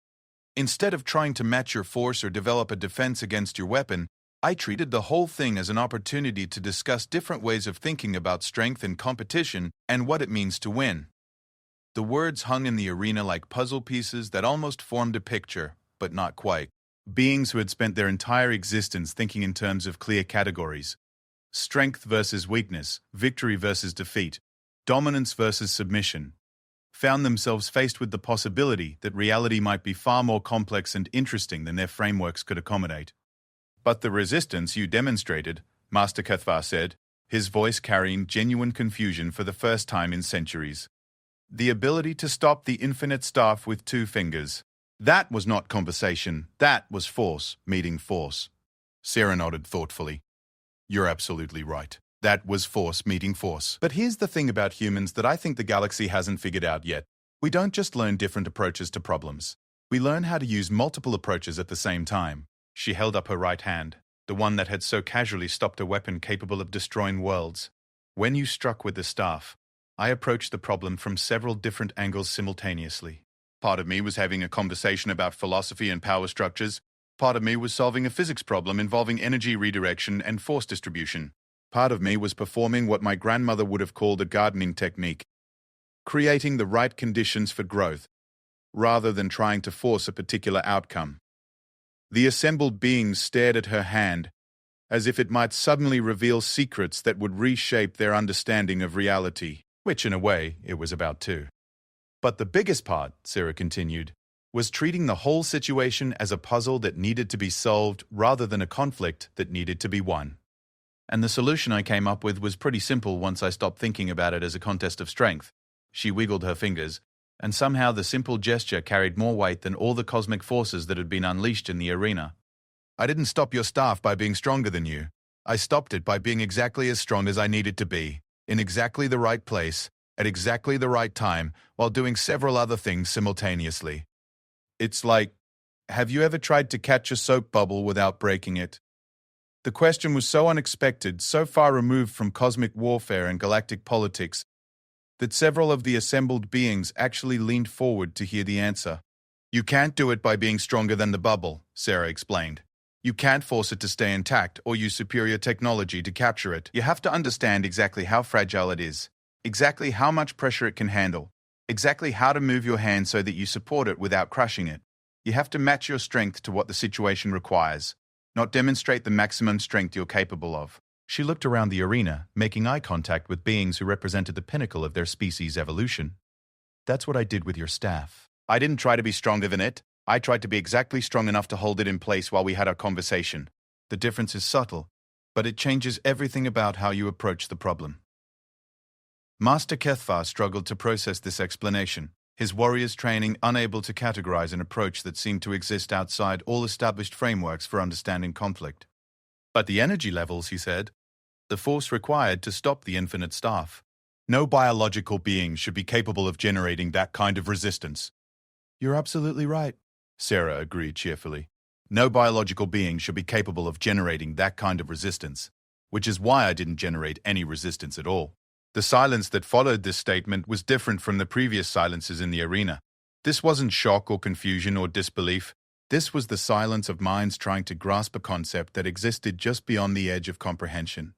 Instead of trying to match your force or develop a defense against your weapon, I treated the whole thing as an opportunity to discuss different ways of thinking about strength and competition and what it means to win. The words hung in the arena like puzzle pieces that almost formed a picture, but not quite. Beings who had spent their entire existence thinking in terms of clear categories. Strength versus weakness, victory versus defeat, dominance versus submission, found themselves faced with the possibility that reality might be far more complex and interesting than their frameworks could accommodate. But the resistance you demonstrated, Master Kethvar said, his voice carrying genuine confusion for the first time in centuries. The ability to stop the infinite staff with 2 fingers. That was not conversation, that was force meeting force. Sarah nodded thoughtfully. You're absolutely right. That was force meeting force. But here's the thing about humans that I think the galaxy hasn't figured out yet. We don't just learn different approaches to problems. We learn how to use multiple approaches at the same time. She held up her right hand, the one that had so casually stopped a weapon capable of destroying worlds. When you struck with the staff, I approached the problem from several different angles simultaneously. Part of me was having a conversation about philosophy and power structures. Part of me was solving a physics problem involving energy redirection and force distribution. Part of me was performing what my grandmother would have called a gardening technique, creating the right conditions for growth, rather than trying to force a particular outcome. The assembled beings stared at her hand, as if it might suddenly reveal secrets that would reshape their understanding of reality, which in a way it was about too. But the biggest part, Sarah continued, was treating the whole situation as a puzzle that needed to be solved rather than a conflict that needed to be won. And the solution I came up with was pretty simple once I stopped thinking about it as a contest of strength. She wiggled her fingers, and somehow the simple gesture carried more weight than all the cosmic forces that had been unleashed in the arena. I didn't stop your staff by being stronger than you. I stopped it by being exactly as strong as I needed to be, in exactly the right place, at exactly the right time, while doing several other things simultaneously. It's like, have you ever tried to catch a soap bubble without breaking it? The question was so unexpected, so far removed from cosmic warfare and galactic politics, that several of the assembled beings actually leaned forward to hear the answer. You can't do it by being stronger than the bubble, Sarah explained. You can't force it to stay intact or use superior technology to capture it. You have to understand exactly how fragile it is, exactly how much pressure it can handle, exactly how to move your hand so that you support it without crushing it. You have to match your strength to what the situation requires, not demonstrate the maximum strength you're capable of. She looked around the arena, making eye contact with beings who represented the pinnacle of their species' evolution. That's what I did with your staff. I didn't try to be stronger than it. I tried to be exactly strong enough to hold it in place while we had our conversation. The difference is subtle, but it changes everything about how you approach the problem. Master Kethvar struggled to process this explanation, his warrior's training unable to categorize an approach that seemed to exist outside all established frameworks for understanding conflict. But the energy levels, he said, the force required to stop the infinite staff. No biological being should be capable of generating that kind of resistance. You're absolutely right, Sarah agreed cheerfully. No biological being should be capable of generating that kind of resistance, which is why I didn't generate any resistance at all. The silence that followed this statement was different from the previous silences in the arena. This wasn't shock or confusion or disbelief. This was the silence of minds trying to grasp a concept that existed just beyond the edge of comprehension.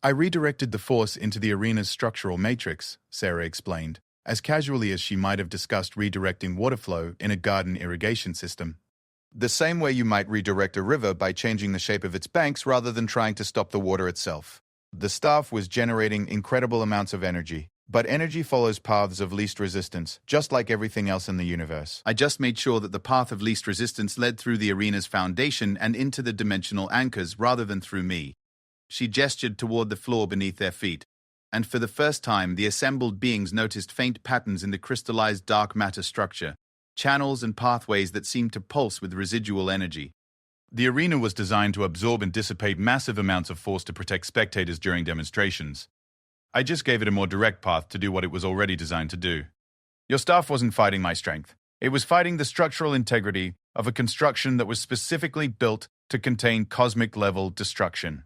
I redirected the force into the arena's structural matrix, Sarah explained, as casually as she might have discussed redirecting water flow in a garden irrigation system. The same way you might redirect a river by changing the shape of its banks rather than trying to stop the water itself. The staff was generating incredible amounts of energy, but energy follows paths of least resistance, just like everything else in the universe. I just made sure that the path of least resistance led through the arena's foundation and into the dimensional anchors rather than through me. She gestured toward the floor beneath their feet, and for the first time the assembled beings noticed faint patterns in the crystallized dark matter structure, channels and pathways that seemed to pulse with residual energy. The arena was designed to absorb and dissipate massive amounts of force to protect spectators during demonstrations. I just gave it a more direct path to do what it was already designed to do. Your staff wasn't fighting my strength. It was fighting the structural integrity of a construction that was specifically built to contain cosmic-level destruction.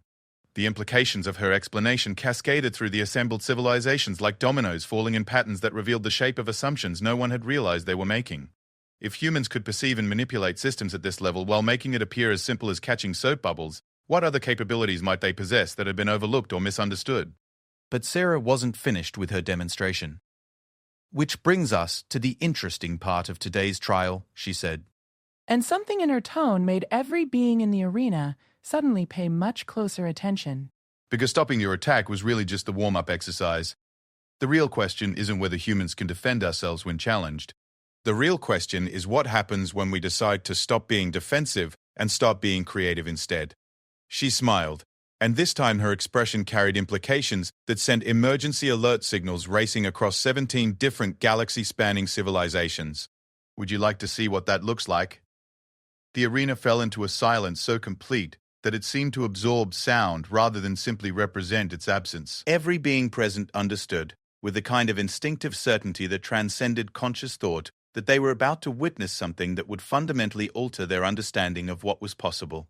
The implications of her explanation cascaded through the assembled civilizations like dominoes falling in patterns that revealed the shape of assumptions no one had realized they were making. If humans could perceive and manipulate systems at this level while making it appear as simple as catching soap bubbles, what other capabilities might they possess that had been overlooked or misunderstood? But Sarah wasn't finished with her demonstration. Which brings us to the interesting part of today's trial, she said. And something in her tone made every being in the arena suddenly pay much closer attention. Because stopping your attack was really just the warm-up exercise. The real question isn't whether humans can defend ourselves when challenged. The real question is what happens when we decide to stop being defensive and start being creative instead. She smiled, and this time her expression carried implications that sent emergency alert signals racing across 17 different galaxy-spanning civilizations. Would you like to see what that looks like? The arena fell into a silence so complete that it seemed to absorb sound rather than simply represent its absence. Every being present understood, with a kind of instinctive certainty that transcended conscious thought, that they were about to witness something that would fundamentally alter their understanding of what was possible.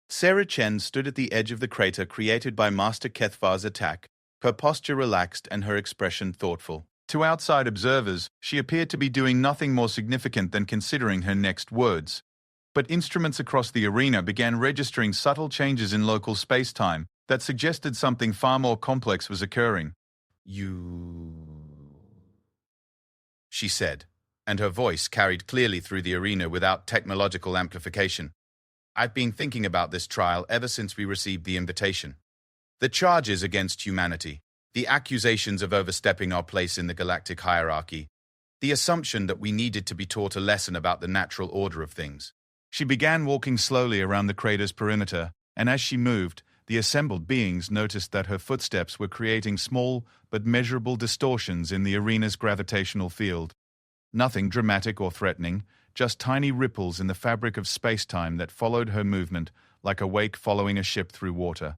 Sarah Chen stood at the edge of the crater created by Master Kethvar's attack, her posture relaxed and her expression thoughtful. To outside observers, she appeared to be doing nothing more significant than considering her next words. But instruments across the arena began registering subtle changes in local space-time that suggested something far more complex was occurring. She said, and her voice carried clearly through the arena without technological amplification. I've been thinking about this trial ever since we received the invitation. The charges against humanity, the accusations of overstepping our place in the galactic hierarchy, the assumption that we needed to be taught a lesson about the natural order of things. She began walking slowly around the crater's perimeter, and as she moved, the assembled beings noticed that her footsteps were creating small but measurable distortions in the arena's gravitational field. Nothing dramatic or threatening, just tiny ripples in the fabric of space-time that followed her movement like a wake following a ship through water.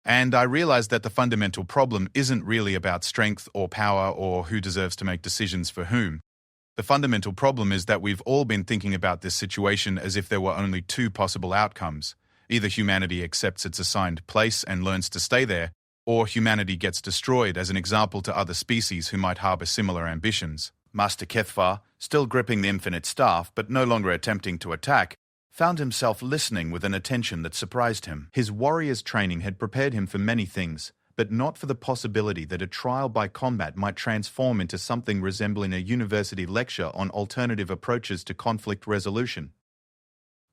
And I realized that the fundamental problem isn't really about strength or power or who deserves to make decisions for whom. The fundamental problem is that we've all been thinking about this situation as if there were only two possible outcomes. Either humanity accepts its assigned place and learns to stay there, or humanity gets destroyed as an example to other species who might harbor similar ambitions. Master Kethvar, still gripping the infinite staff but no longer attempting to attack, found himself listening with an attention that surprised him. His warrior's training had prepared him for many things, but not for the possibility that a trial by combat might transform into something resembling a university lecture on alternative approaches to conflict resolution.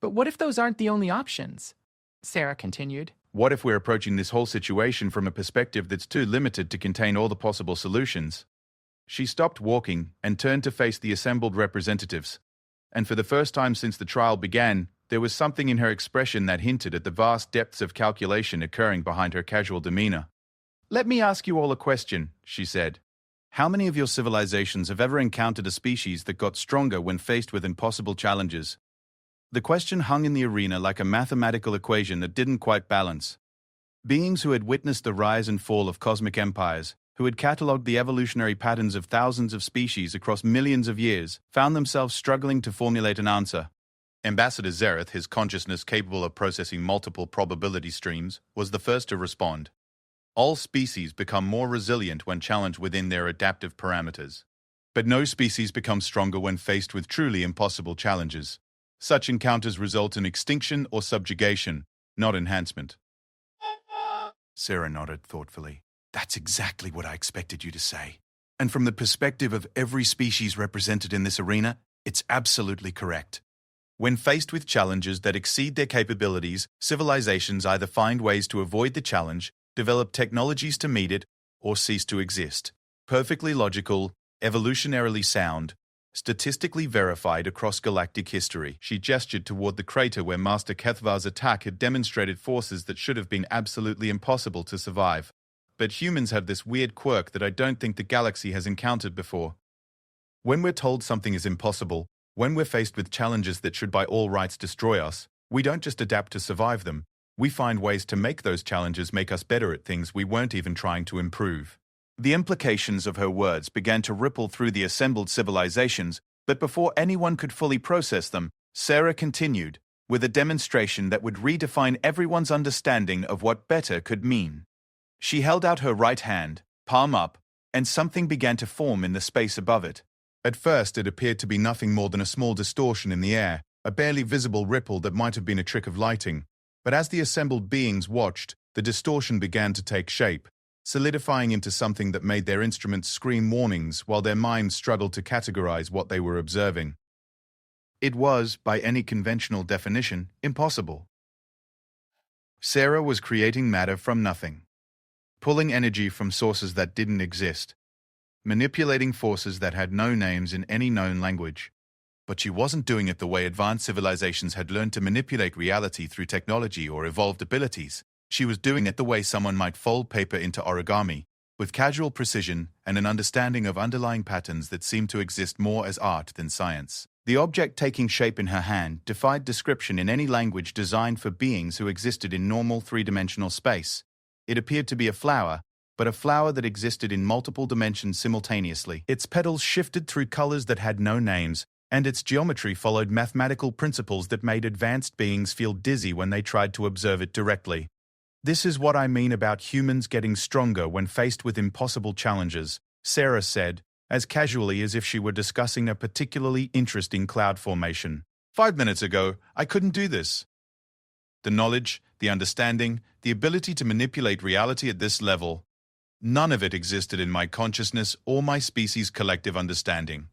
But what if those aren't the only options? Sarah continued. What if we're approaching this whole situation from a perspective that's too limited to contain all the possible solutions? She stopped walking and turned to face the assembled representatives. And for the first time since the trial began, there was something in her expression that hinted at the vast depths of calculation occurring behind her casual demeanor. Let me ask you all a question, she said. How many of your civilizations have ever encountered a species that got stronger when faced with impossible challenges? The question hung in the arena like a mathematical equation that didn't quite balance. Beings who had witnessed the rise and fall of cosmic empires, who had catalogued the evolutionary patterns of thousands of species across millions of years, found themselves struggling to formulate an answer. Ambassador Zereth, his consciousness capable of processing multiple probability streams, was the first to respond. All species become more resilient when challenged within their adaptive parameters. But no species becomes stronger when faced with truly impossible challenges. Such encounters result in extinction or subjugation, not enhancement. Sarah nodded thoughtfully. That's exactly what I expected you to say. And from the perspective of every species represented in this arena, it's absolutely correct. When faced with challenges that exceed their capabilities, civilizations either find ways to avoid the challenge, develop technologies to meet it, or cease to exist. Perfectly logical, evolutionarily sound, statistically verified across galactic history. She gestured toward the crater where Master Kethvar's attack had demonstrated forces that should have been absolutely impossible to survive. But humans have this weird quirk that I don't think the galaxy has encountered before. When we're told something is impossible, when we're faced with challenges that should by all rights destroy us, we don't just adapt to survive them, we find ways to make those challenges make us better at things we weren't even trying to improve. The implications of her words began to ripple through the assembled civilizations, but before anyone could fully process them, Sarah continued, with a demonstration that would redefine everyone's understanding of what better could mean. She held out her right hand, palm up, and something began to form in the space above it. At first, it appeared to be nothing more than a small distortion in the air, a barely visible ripple that might have been a trick of lighting. But as the assembled beings watched, the distortion began to take shape, solidifying into something that made their instruments scream warnings while their minds struggled to categorize what they were observing. It was, by any conventional definition, impossible. Sarah was creating matter from nothing, pulling energy from sources that didn't exist, manipulating forces that had no names in any known language. But she wasn't doing it the way advanced civilizations had learned to manipulate reality through technology or evolved abilities. She was doing it the way someone might fold paper into origami, with casual precision and an understanding of underlying patterns that seemed to exist more as art than science. The object taking shape in her hand defied description in any language designed for beings who existed in normal three-dimensional space. It appeared to be a flower, but a flower that existed in multiple dimensions simultaneously. Its petals shifted through colors that had no names, and its geometry followed mathematical principles that made advanced beings feel dizzy when they tried to observe it directly. This is what I mean about humans getting stronger when faced with impossible challenges, Sarah said, as casually as if she were discussing a particularly interesting cloud formation. 5 minutes ago, I couldn't do this. The knowledge, the understanding, the ability to manipulate reality at this level, none of it existed in my consciousness or my species' collective understanding.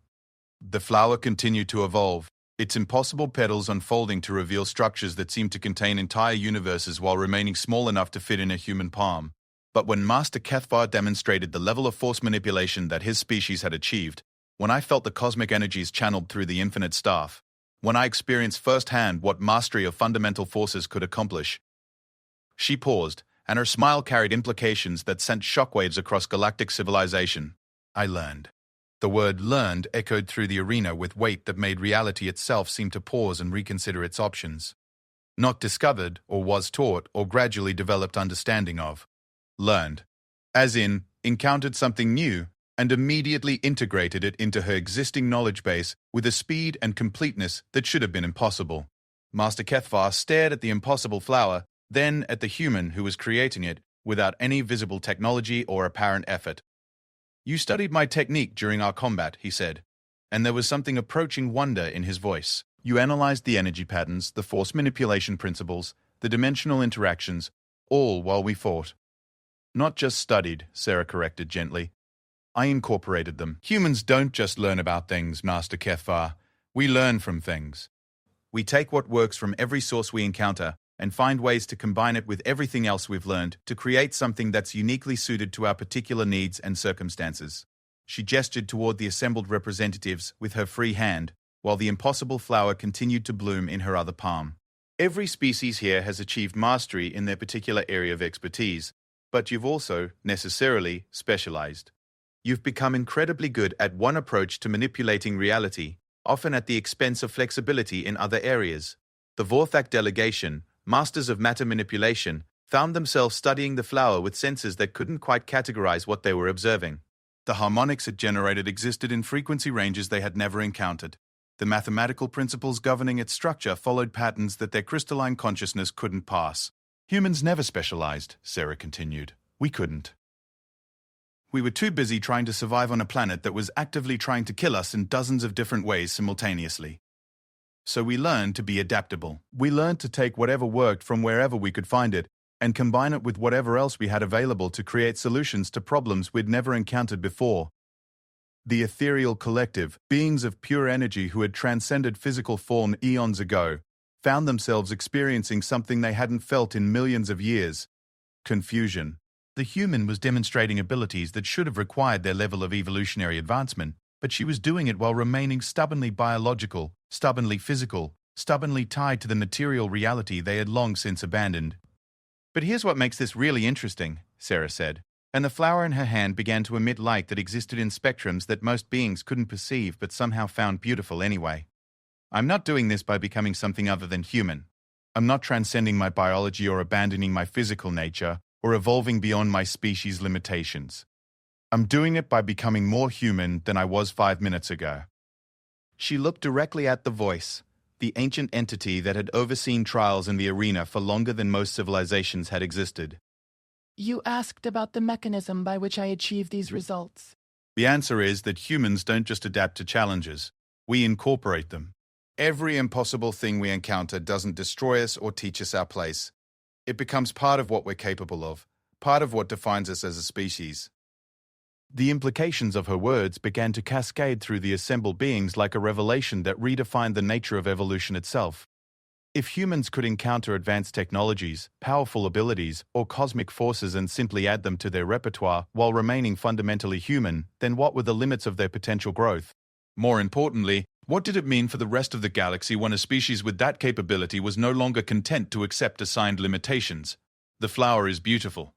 The flower continued to evolve, its impossible petals unfolding to reveal structures that seemed to contain entire universes while remaining small enough to fit in a human palm. But when Master Kethvar demonstrated the level of force manipulation that his species had achieved, when I felt the cosmic energies channeled through the infinite staff, when I experienced firsthand what mastery of fundamental forces could accomplish. She paused, and her smile carried implications that sent shockwaves across galactic civilization. I learned. The word learned echoed through the arena with weight that made reality itself seem to pause and reconsider its options. Not discovered, or was taught, or gradually developed understanding of. Learned. As in, encountered something new, and immediately integrated it into her existing knowledge base with a speed and completeness that should have been impossible. Master Kethvar stared at the impossible flower, then at the human who was creating it, without any visible technology or apparent effort. You studied my technique during our combat, he said, and there was something approaching wonder in his voice. You analyzed the energy patterns, the force manipulation principles, the dimensional interactions, all while we fought. Not just studied, Sarah corrected gently. I incorporated them. Humans don't just learn about things, Master Kethvar. We learn from things. We take what works from every source we encounter and find ways to combine it with everything else we've learned to create something that's uniquely suited to our particular needs and circumstances. She gestured toward the assembled representatives with her free hand, while the impossible flower continued to bloom in her other palm. Every species here has achieved mastery in their particular area of expertise, but you've also, necessarily, specialized. You've become incredibly good at one approach to manipulating reality, often at the expense of flexibility in other areas. The Vorthak delegation, masters of matter manipulation, found themselves studying the flower with senses that couldn't quite categorize what they were observing. The harmonics it generated existed in frequency ranges they had never encountered. The mathematical principles governing its structure followed patterns that their crystalline consciousness couldn't pass. Humans never specialized, Sarah continued. We couldn't. We were too busy trying to survive on a planet that was actively trying to kill us in dozens of different ways simultaneously. So we learned to be adaptable. We learned to take whatever worked from wherever we could find it and combine it with whatever else we had available to create solutions to problems we'd never encountered before. The ethereal collective, beings of pure energy who had transcended physical form eons ago, found themselves experiencing something they hadn't felt in millions of years: confusion. The human was demonstrating abilities that should have required their level of evolutionary advancement, but she was doing it while remaining stubbornly biological, stubbornly physical, stubbornly tied to the material reality they had long since abandoned. "But here's what makes this really interesting," Sarah said, and the flower in her hand began to emit light that existed in spectrums that most beings couldn't perceive but somehow found beautiful anyway. "I'm not doing this by becoming something other than human. I'm not transcending my biology or abandoning my physical nature or evolving beyond my species' limitations. I'm doing it by becoming more human than I was 5 minutes ago." She looked directly at the voice, the ancient entity that had overseen trials in the arena for longer than most civilizations had existed. You asked about the mechanism by which I achieve these results. The answer is that humans don't just adapt to challenges, we incorporate them. Every impossible thing we encounter doesn't destroy us or teach us our place. It becomes part of what we're capable of, part of what defines us as a species. The implications of her words began to cascade through the assembled beings like a revelation that redefined the nature of evolution itself. If humans could encounter advanced technologies, powerful abilities, or cosmic forces and simply add them to their repertoire while remaining fundamentally human, then what were the limits of their potential growth? More importantly, what did it mean for the rest of the galaxy when a species with that capability was no longer content to accept assigned limitations? "The flower is beautiful."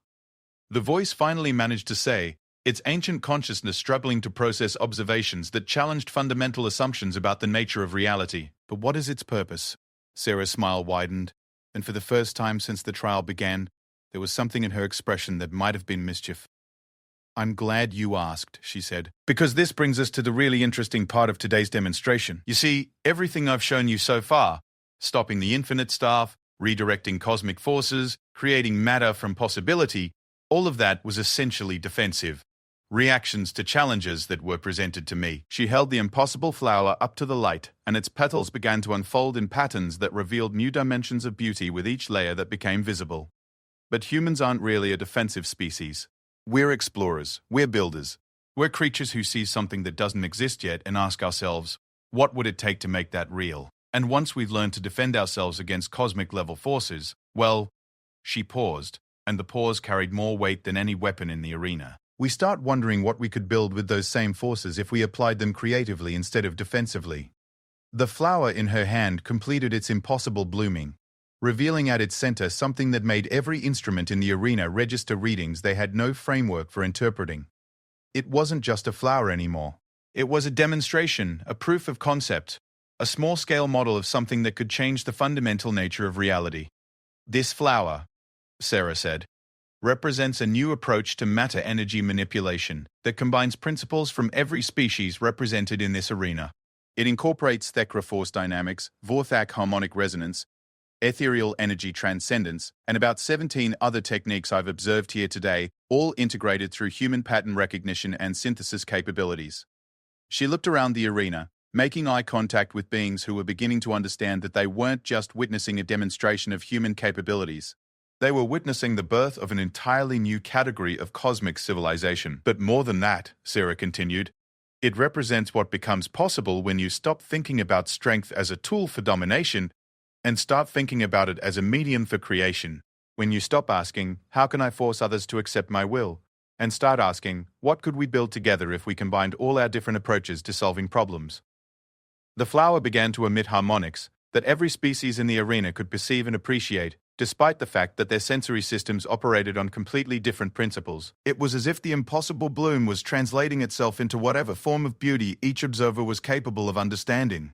The voice finally managed to say, its ancient consciousness struggling to process observations that challenged fundamental assumptions about the nature of reality. "But what is its purpose?" Sarah's smile widened, and for the first time since the trial began, there was something in her expression that might have been mischief. "I'm glad you asked," she said, "because this brings us to the really interesting part of today's demonstration. You see, everything I've shown you so far, stopping the infinite staff, redirecting cosmic forces, creating matter from possibility, all of that was essentially defensive. Reactions to challenges that were presented to me." She held the impossible flower up to the light, and its petals began to unfold in patterns that revealed new dimensions of beauty with each layer that became visible. But humans aren't really a defensive species. We're explorers, we're builders. We're creatures who see something that doesn't exist yet and ask ourselves, what would it take to make that real? And once we've learned to defend ourselves against cosmic-level forces, well, she paused, and the pause carried more weight than any weapon in the arena. We start wondering what we could build with those same forces if we applied them creatively instead of defensively. The flower in her hand completed its impossible blooming, revealing at its center something that made every instrument in the arena register readings they had no framework for interpreting. It wasn't just a flower anymore. It was a demonstration, a proof of concept, a small-scale model of something that could change the fundamental nature of reality. "This flower," Sarah said, "represents a new approach to matter-energy manipulation that combines principles from every species represented in this arena. It incorporates Thekra force dynamics, Vorthak harmonic resonance, ethereal energy transcendence, and about 17 other techniques I've observed here today, all integrated through human pattern recognition and synthesis capabilities." She looked around the arena, making eye contact with beings who were beginning to understand that they weren't just witnessing a demonstration of human capabilities. They were witnessing the birth of an entirely new category of cosmic civilization. "But more than that," Sarah continued, "it represents what becomes possible when you stop thinking about strength as a tool for domination and start thinking about it as a medium for creation. When you stop asking, how can I force others to accept my will? And start asking, what could we build together if we combined all our different approaches to solving problems?" The flower began to emit harmonics that every species in the arena could perceive and appreciate, despite the fact that their sensory systems operated on completely different principles. It was as if the impossible bloom was translating itself into whatever form of beauty each observer was capable of understanding.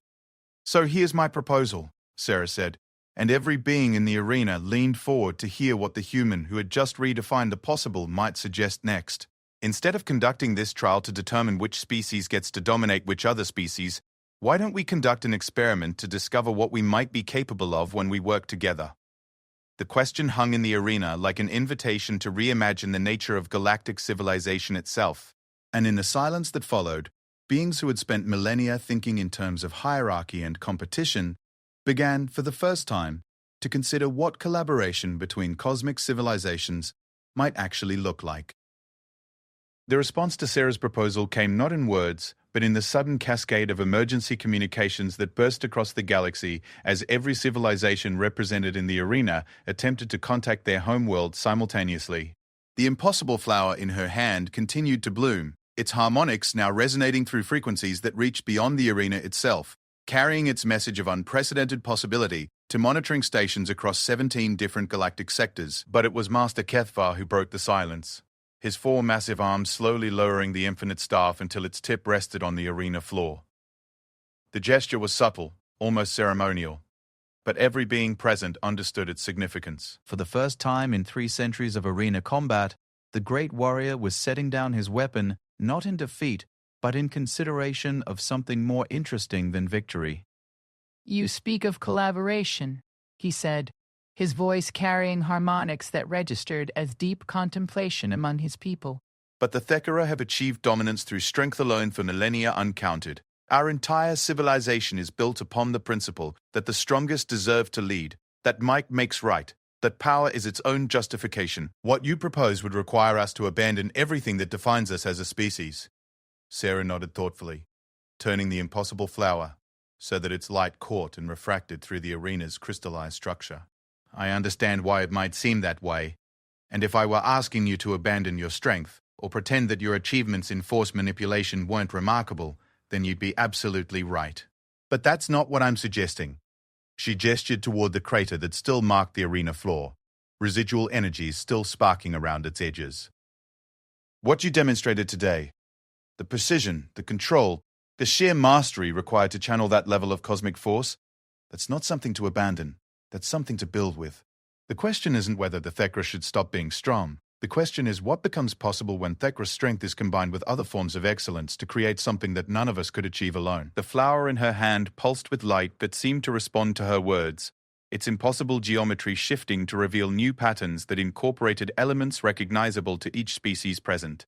"So here's my proposal," Sarah said, and every being in the arena leaned forward to hear what the human who had just redefined the possible might suggest next. "Instead of conducting this trial to determine which species gets to dominate which other species, why don't we conduct an experiment to discover what we might be capable of when we work together?" The question hung in the arena like an invitation to reimagine the nature of galactic civilization itself. And in the silence that followed, beings who had spent millennia thinking in terms of hierarchy and competition began, for the first time, to consider what collaboration between cosmic civilizations might actually look like. The response to Sarah's proposal came not in words, but in the sudden cascade of emergency communications that burst across the galaxy as every civilization represented in the arena attempted to contact their homeworld simultaneously. The impossible flower in her hand continued to bloom, its harmonics now resonating through frequencies that reached beyond the arena itself, carrying its message of unprecedented possibility to monitoring stations across 17 different galactic sectors. But it was Master Kethvar who broke the silence, his four massive arms slowly lowering the infinite staff until its tip rested on the arena floor. The gesture was subtle, almost ceremonial, but every being present understood its significance. For the first time in 3 centuries of arena combat, the great warrior was setting down his weapon not in defeat, but in consideration of something more interesting than victory. "You speak of collaboration," he said, his voice carrying harmonics that registered as deep contemplation among his people. But the Thekara have achieved dominance through strength alone for millennia uncounted. Our entire civilization is built upon the principle that the strongest deserve to lead, that might makes right, that power is its own justification. What you propose would require us to abandon everything that defines us as a species. Sarah nodded thoughtfully, turning the impossible flower so that its light caught and refracted through the arena's crystallized structure. I understand why it might seem that way, and if I were asking you to abandon your strength, or pretend that your achievements in force manipulation weren't remarkable, then you'd be absolutely right. But that's not what I'm suggesting. She gestured toward the crater that still marked the arena floor, residual energies still sparking around its edges. What you demonstrated today, the precision, the control, the sheer mastery required to channel that level of cosmic force, that's not something to abandon. That's something to build with. The question isn't whether the Thekra should stop being strong. The question is what becomes possible when Thekra's strength is combined with other forms of excellence to create something that none of us could achieve alone. The flower in her hand pulsed with light that seemed to respond to her words, its impossible geometry shifting to reveal new patterns that incorporated elements recognizable to each species present.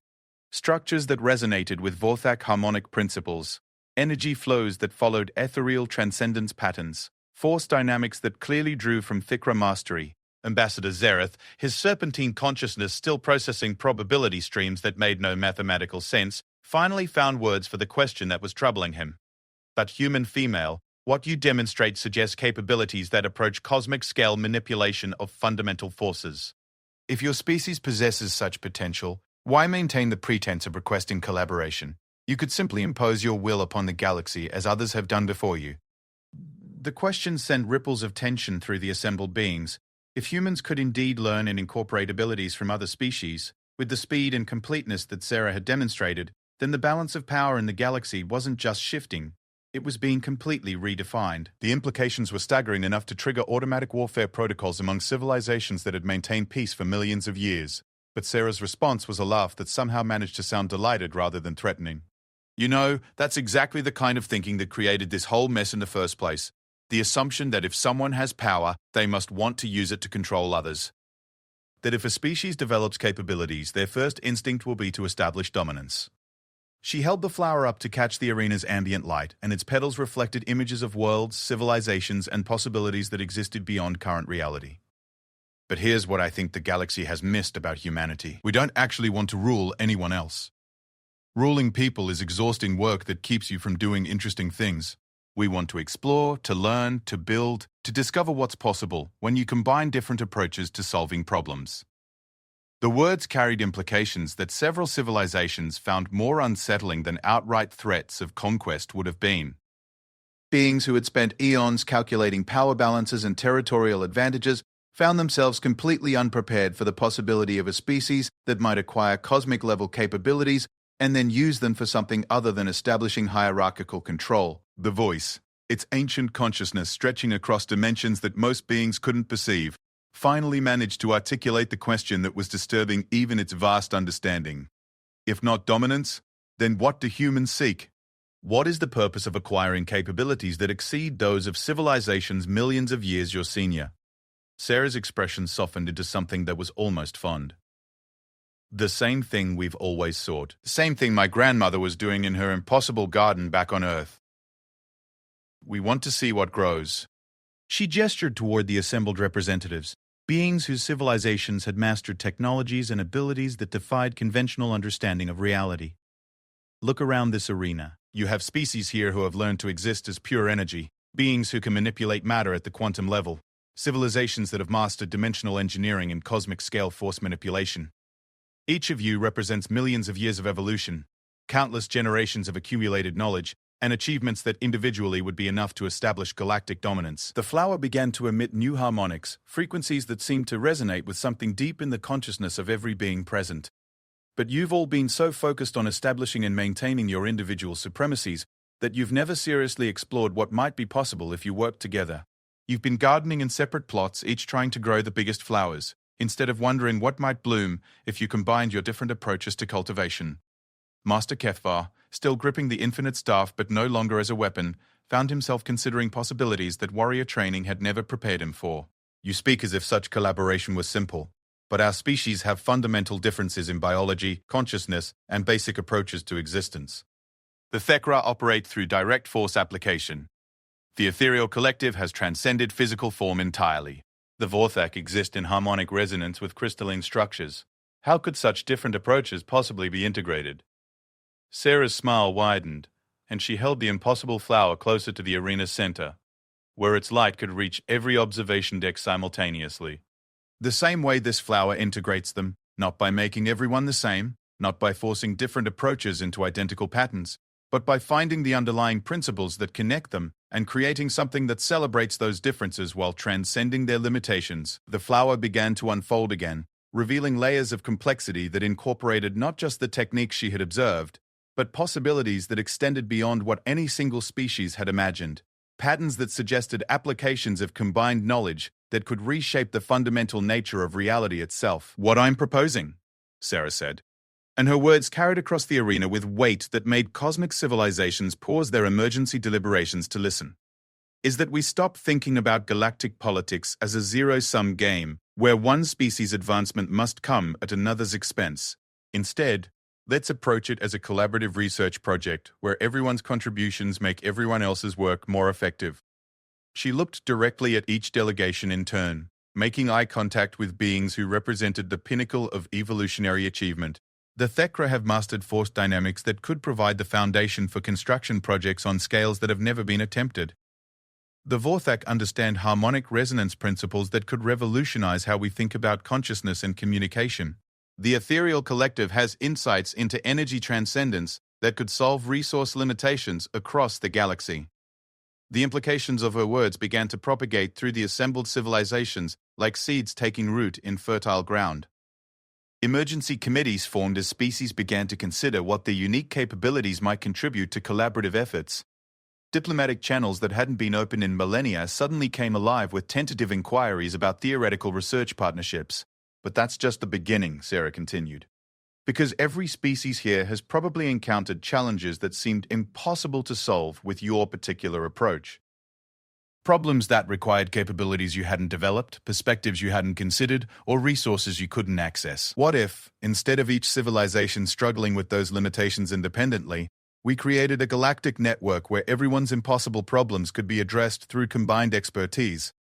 Structures that resonated with Vorthak harmonic principles, energy flows that followed ethereal transcendence patterns, force dynamics that clearly drew from Thekra mastery. Ambassador Zereth, his serpentine consciousness still processing probability streams that made no mathematical sense, finally found words for the question that was troubling him. But human female, what you demonstrate suggests capabilities that approach cosmic-scale manipulation of fundamental forces. If your species possesses such potential, why maintain the pretense of requesting collaboration? You could simply impose your will upon the galaxy as others have done before you. The question sent ripples of tension through the assembled beings. If humans could indeed learn and incorporate abilities from other species, with the speed and completeness that Sarah had demonstrated, then the balance of power in the galaxy wasn't just shifting, it was being completely redefined. The implications were staggering enough to trigger automatic warfare protocols among civilizations that had maintained peace for millions of years. But Sarah's response was a laugh that somehow managed to sound delighted rather than threatening. You know, that's exactly the kind of thinking that created this whole mess in the first place. The assumption that if someone has power, they must want to use it to control others. That if a species develops capabilities, their first instinct will be to establish dominance. She held the flower up to catch the arena's ambient light, and its petals reflected images of worlds, civilizations, and possibilities that existed beyond current reality. But here's what I think the galaxy has missed about humanity. We don't actually want to rule anyone else. Ruling people is exhausting work that keeps you from doing interesting things. We want to explore, to learn, to build, to discover what's possible when you combine different approaches to solving problems. The words carried implications that several civilizations found more unsettling than outright threats of conquest would have been. Beings who had spent eons calculating power balances and territorial advantages found themselves completely unprepared for the possibility of a species that might acquire cosmic-level capabilities and then use them for something other than establishing hierarchical control. The voice, its ancient consciousness stretching across dimensions that most beings couldn't perceive, finally managed to articulate the question that was disturbing even its vast understanding. If not dominance, then what do humans seek? What is the purpose of acquiring capabilities that exceed those of civilizations millions of years your senior? Sarah's expression softened into something that was almost fond. The same thing we've always sought. The same thing my grandmother was doing in her impossible garden back on Earth. We want to see what grows. She gestured toward the assembled representatives, beings whose civilizations had mastered technologies and abilities that defied conventional understanding of reality. Look around this arena. You have species here who have learned to exist as pure energy, beings who can manipulate matter at the quantum level, civilizations that have mastered dimensional engineering and cosmic scale force manipulation. Each of you represents millions of years of evolution, countless generations of accumulated knowledge, and achievements that individually would be enough to establish galactic dominance. The flower began to emit new harmonics, frequencies that seemed to resonate with something deep in the consciousness of every being present. But you've all been so focused on establishing and maintaining your individual supremacies that you've never seriously explored what might be possible if you worked together. You've been gardening in separate plots, each trying to grow the biggest flowers, instead of wondering what might bloom if you combined your different approaches to cultivation. Master Kethvar, still gripping the infinite staff but no longer as a weapon, found himself considering possibilities that warrior training had never prepared him for. You speak as if such collaboration was simple, but our species have fundamental differences in biology, consciousness, and basic approaches to existence. The Thekra operate through direct force application. The ethereal collective has transcended physical form entirely. The Vorthak exist in harmonic resonance with crystalline structures. How could such different approaches possibly be integrated? Sarah's smile widened, and she held the impossible flower closer to the arena's center, where its light could reach every observation deck simultaneously. The same way this flower integrates them, not by making everyone the same, not by forcing different approaches into identical patterns, but by finding the underlying principles that connect them and creating something that celebrates those differences while transcending their limitations. The flower began to unfold again, revealing layers of complexity that incorporated not just the techniques she had observed, but possibilities that extended beyond what any single species had imagined, patterns that suggested applications of combined knowledge that could reshape the fundamental nature of reality itself. "What I'm proposing," Sarah said, and her words carried across the arena with weight that made cosmic civilizations pause their emergency deliberations to listen, "is that we stop thinking about galactic politics as a zero-sum game where one species' advancement must come at another's expense. Instead, let's approach it as a collaborative research project where everyone's contributions make everyone else's work more effective." She looked directly at each delegation in turn, making eye contact with beings who represented the pinnacle of evolutionary achievement. The Thekra have mastered force dynamics that could provide the foundation for construction projects on scales that have never been attempted. The Vorthak understand harmonic resonance principles that could revolutionize how we think about consciousness and communication. The ethereal collective has insights into energy transcendence that could solve resource limitations across the galaxy. The implications of her words began to propagate through the assembled civilizations like seeds taking root in fertile ground. Emergency committees formed as species began to consider what their unique capabilities might contribute to collaborative efforts. Diplomatic channels that hadn't been open in millennia suddenly came alive with tentative inquiries about theoretical research partnerships. But that's just the beginning, Sarah continued. Because every species here has probably encountered challenges that seemed impossible to solve with your particular approach. Problems that required capabilities you hadn't developed, perspectives you hadn't considered, or resources you couldn't access. What if, instead of each civilization struggling with those limitations independently, we created a galactic network where everyone's impossible problems could be addressed through combined expertise?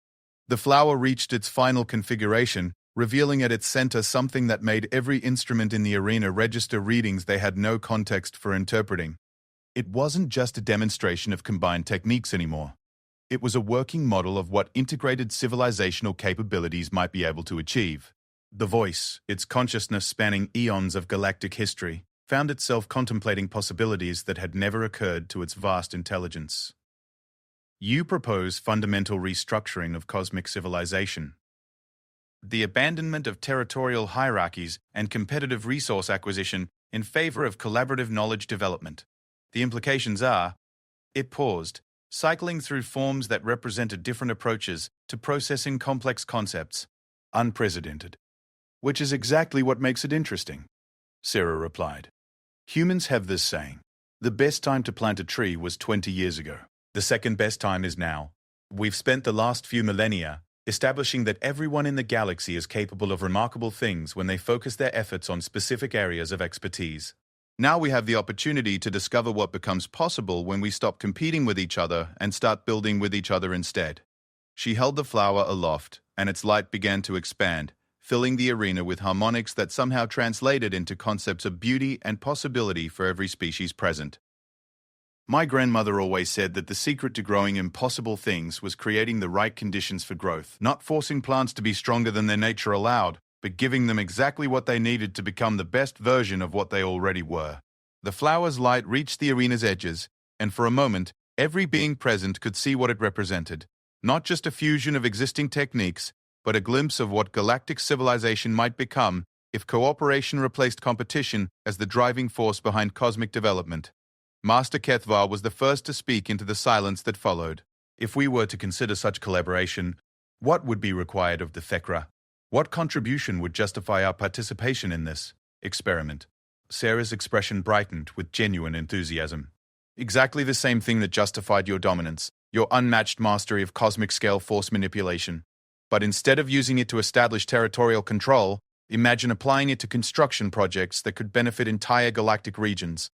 The flower reached its final configuration, revealing at its center something that made every instrument in the arena register readings they had no context for interpreting. It wasn't just a demonstration of combined techniques anymore. It was a working model of what integrated civilizational capabilities might be able to achieve. The voice, its consciousness spanning eons of galactic history, found itself contemplating possibilities that had never occurred to its vast intelligence. You propose fundamental restructuring of cosmic civilization. The abandonment of territorial hierarchies and competitive resource acquisition in favor of collaborative knowledge development. The implications are, it paused, cycling through forms that represented different approaches to processing complex concepts, unprecedented. Which is exactly what makes it interesting, Sarah replied. Humans have this saying, the best time to plant a tree was 20 years ago. The second best time is now. We've spent the last few millennia establishing that everyone in the galaxy is capable of remarkable things when they focus their efforts on specific areas of expertise. Now we have the opportunity to discover what becomes possible when we stop competing with each other and start building with each other instead. She held the flower aloft, and its light began to expand, filling the arena with harmonics that somehow translated into concepts of beauty and possibility for every species present. My grandmother always said that the secret to growing impossible things was creating the right conditions for growth, not forcing plants to be stronger than their nature allowed, but giving them exactly what they needed to become the best version of what they already were. The flower's light reached the arena's edges, and for a moment, every being present could see what it represented. Not just a fusion of existing techniques, but a glimpse of what galactic civilization might become if cooperation replaced competition as the driving force behind cosmic development. Master Kethvar was the first to speak into the silence that followed. If we were to consider such collaboration, what would be required of the Thekra? What contribution would justify our participation in this experiment? Sarah's expression brightened with genuine enthusiasm. Exactly the same thing that justified your dominance, your unmatched mastery of cosmic-scale force manipulation. But instead of using it to establish territorial control, imagine applying it to construction projects that could benefit entire galactic regions.